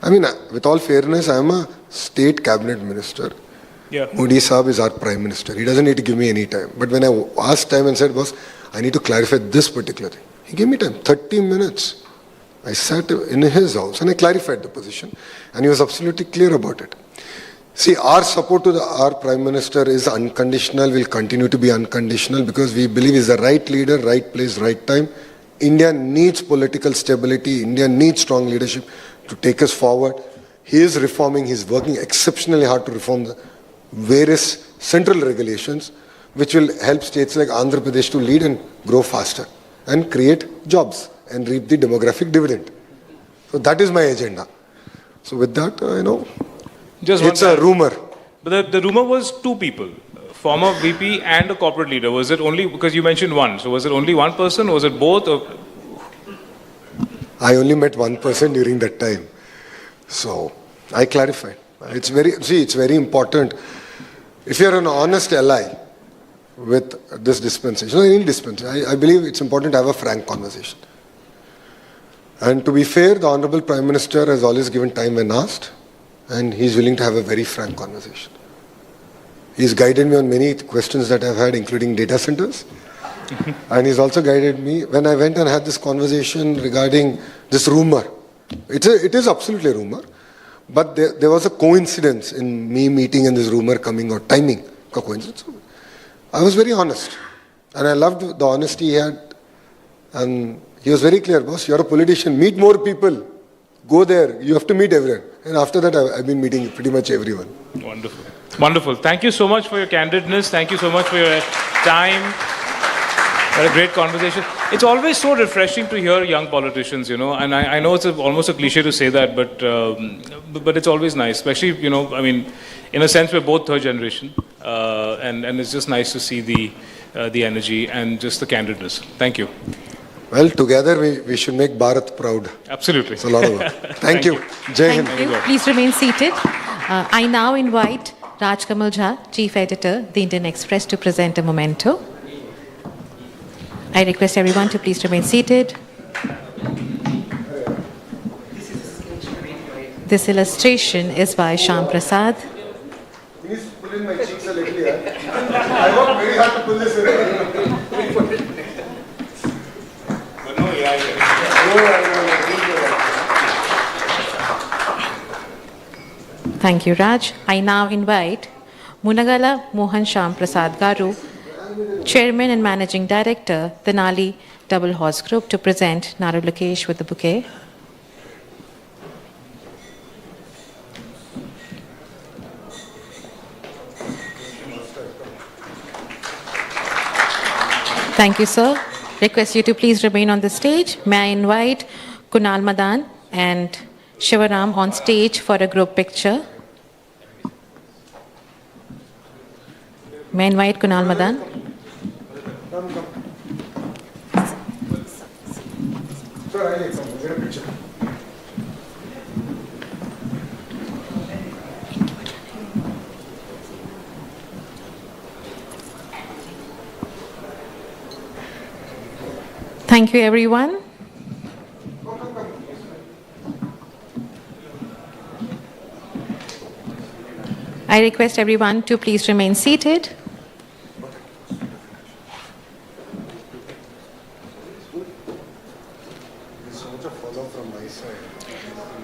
S2: I mean, with all fairness, I am a state cabinet minister.
S8: Yeah.
S2: Modi Saab is our Prime Minister. He doesn't need to give me any time. But when I asked time and said, boss, I need to clarify this particular thing. He gave me time, 30 minutes. I sat in his house and I clarified the position. And he was absolutely clear about it. See, our support to our Prime Minister is unconditional, will continue to be unconditional because we believe he's the right leader, right place, right time. India needs political stability. India needs strong leadership to take us forward. He is reforming. He's working exceptionally hard to reform the various central regulations which will help states like Andhra Pradesh to lead and grow faster and create jobs and reap the demographic dividend. So that is my agenda. So with that, it's a rumor.
S8: But the rumor was two people, former VP and a corporate leader. Was it only, because you mentioned one, so was it only one person? Was it both? Or?
S2: I only met one person during that time. So I clarified. It's very important. If you're an honest ally with this dispensation, or any dispensation, I believe it's important to have a frank conversation. And to be fair, the Honorable Prime Minister has always given time when asked, and he's willing to have a very frank conversation. He's guided me on many questions that I've had, including data centers. And he's also guided me when I went and had this conversation regarding this rumor. It is absolutely a rumor. But there was a coincidence in me meeting and this rumor coming out, timing, coincidence. I was very honest. And I loved the honesty he had. And he was very clear, boss, you're a politician, meet more people. Go there, you have to meet everyone. And after that, I've been meeting pretty much everyone.
S8: Wonderful. Wonderful. Thank you so much for your candidness. Thank you so much for your time. What a great conversation. It's always so refreshing to hear young politicians, and I know it's almost a cliche to say that, but it's always nice, especially, in a sense, we're both third generation, and it's just nice to see the energy and just the candidness. Thank you.
S2: Well, together we should make Bharat proud.
S8: Absolutely.
S2: It's a lot of work. Thank you. Jai Hind.
S9: Thank you. Please remain seated. I now invite Raj Kamal Jha, Chief Editor, The Indian Express, to present a memento. I request everyone to please remain seated. This illustration is by Shyam Prasad.
S2: Please pull in my cheeks a little, yeah. I worked very hard to pull this in.
S9: Thank you, Raj. I now invite Munagala Mohan Shyam Prasad Garu, Chairman and Managing Director, the Nali Double Horse Group, to present Naru Lokesh with the bouquet. Thank you, sir. Request you to please remain on the stage. May I invite Kunal Madan and Shivaram on stage for a group picture. May I invite Kunal Madan? Thank you, everyone. I request everyone to please remain seated.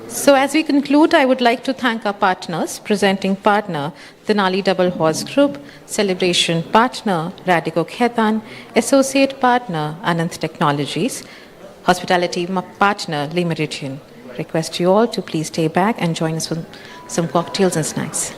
S9: So as we conclude, I would like to thank our partners, presenting partner, the Nali Double Horse Group, celebration partner, Radico Khaitan, associate partner, Anant Technologies, hospitality partner, Le Meridian. Request you all to please stay back and join us with some cocktails and snacks.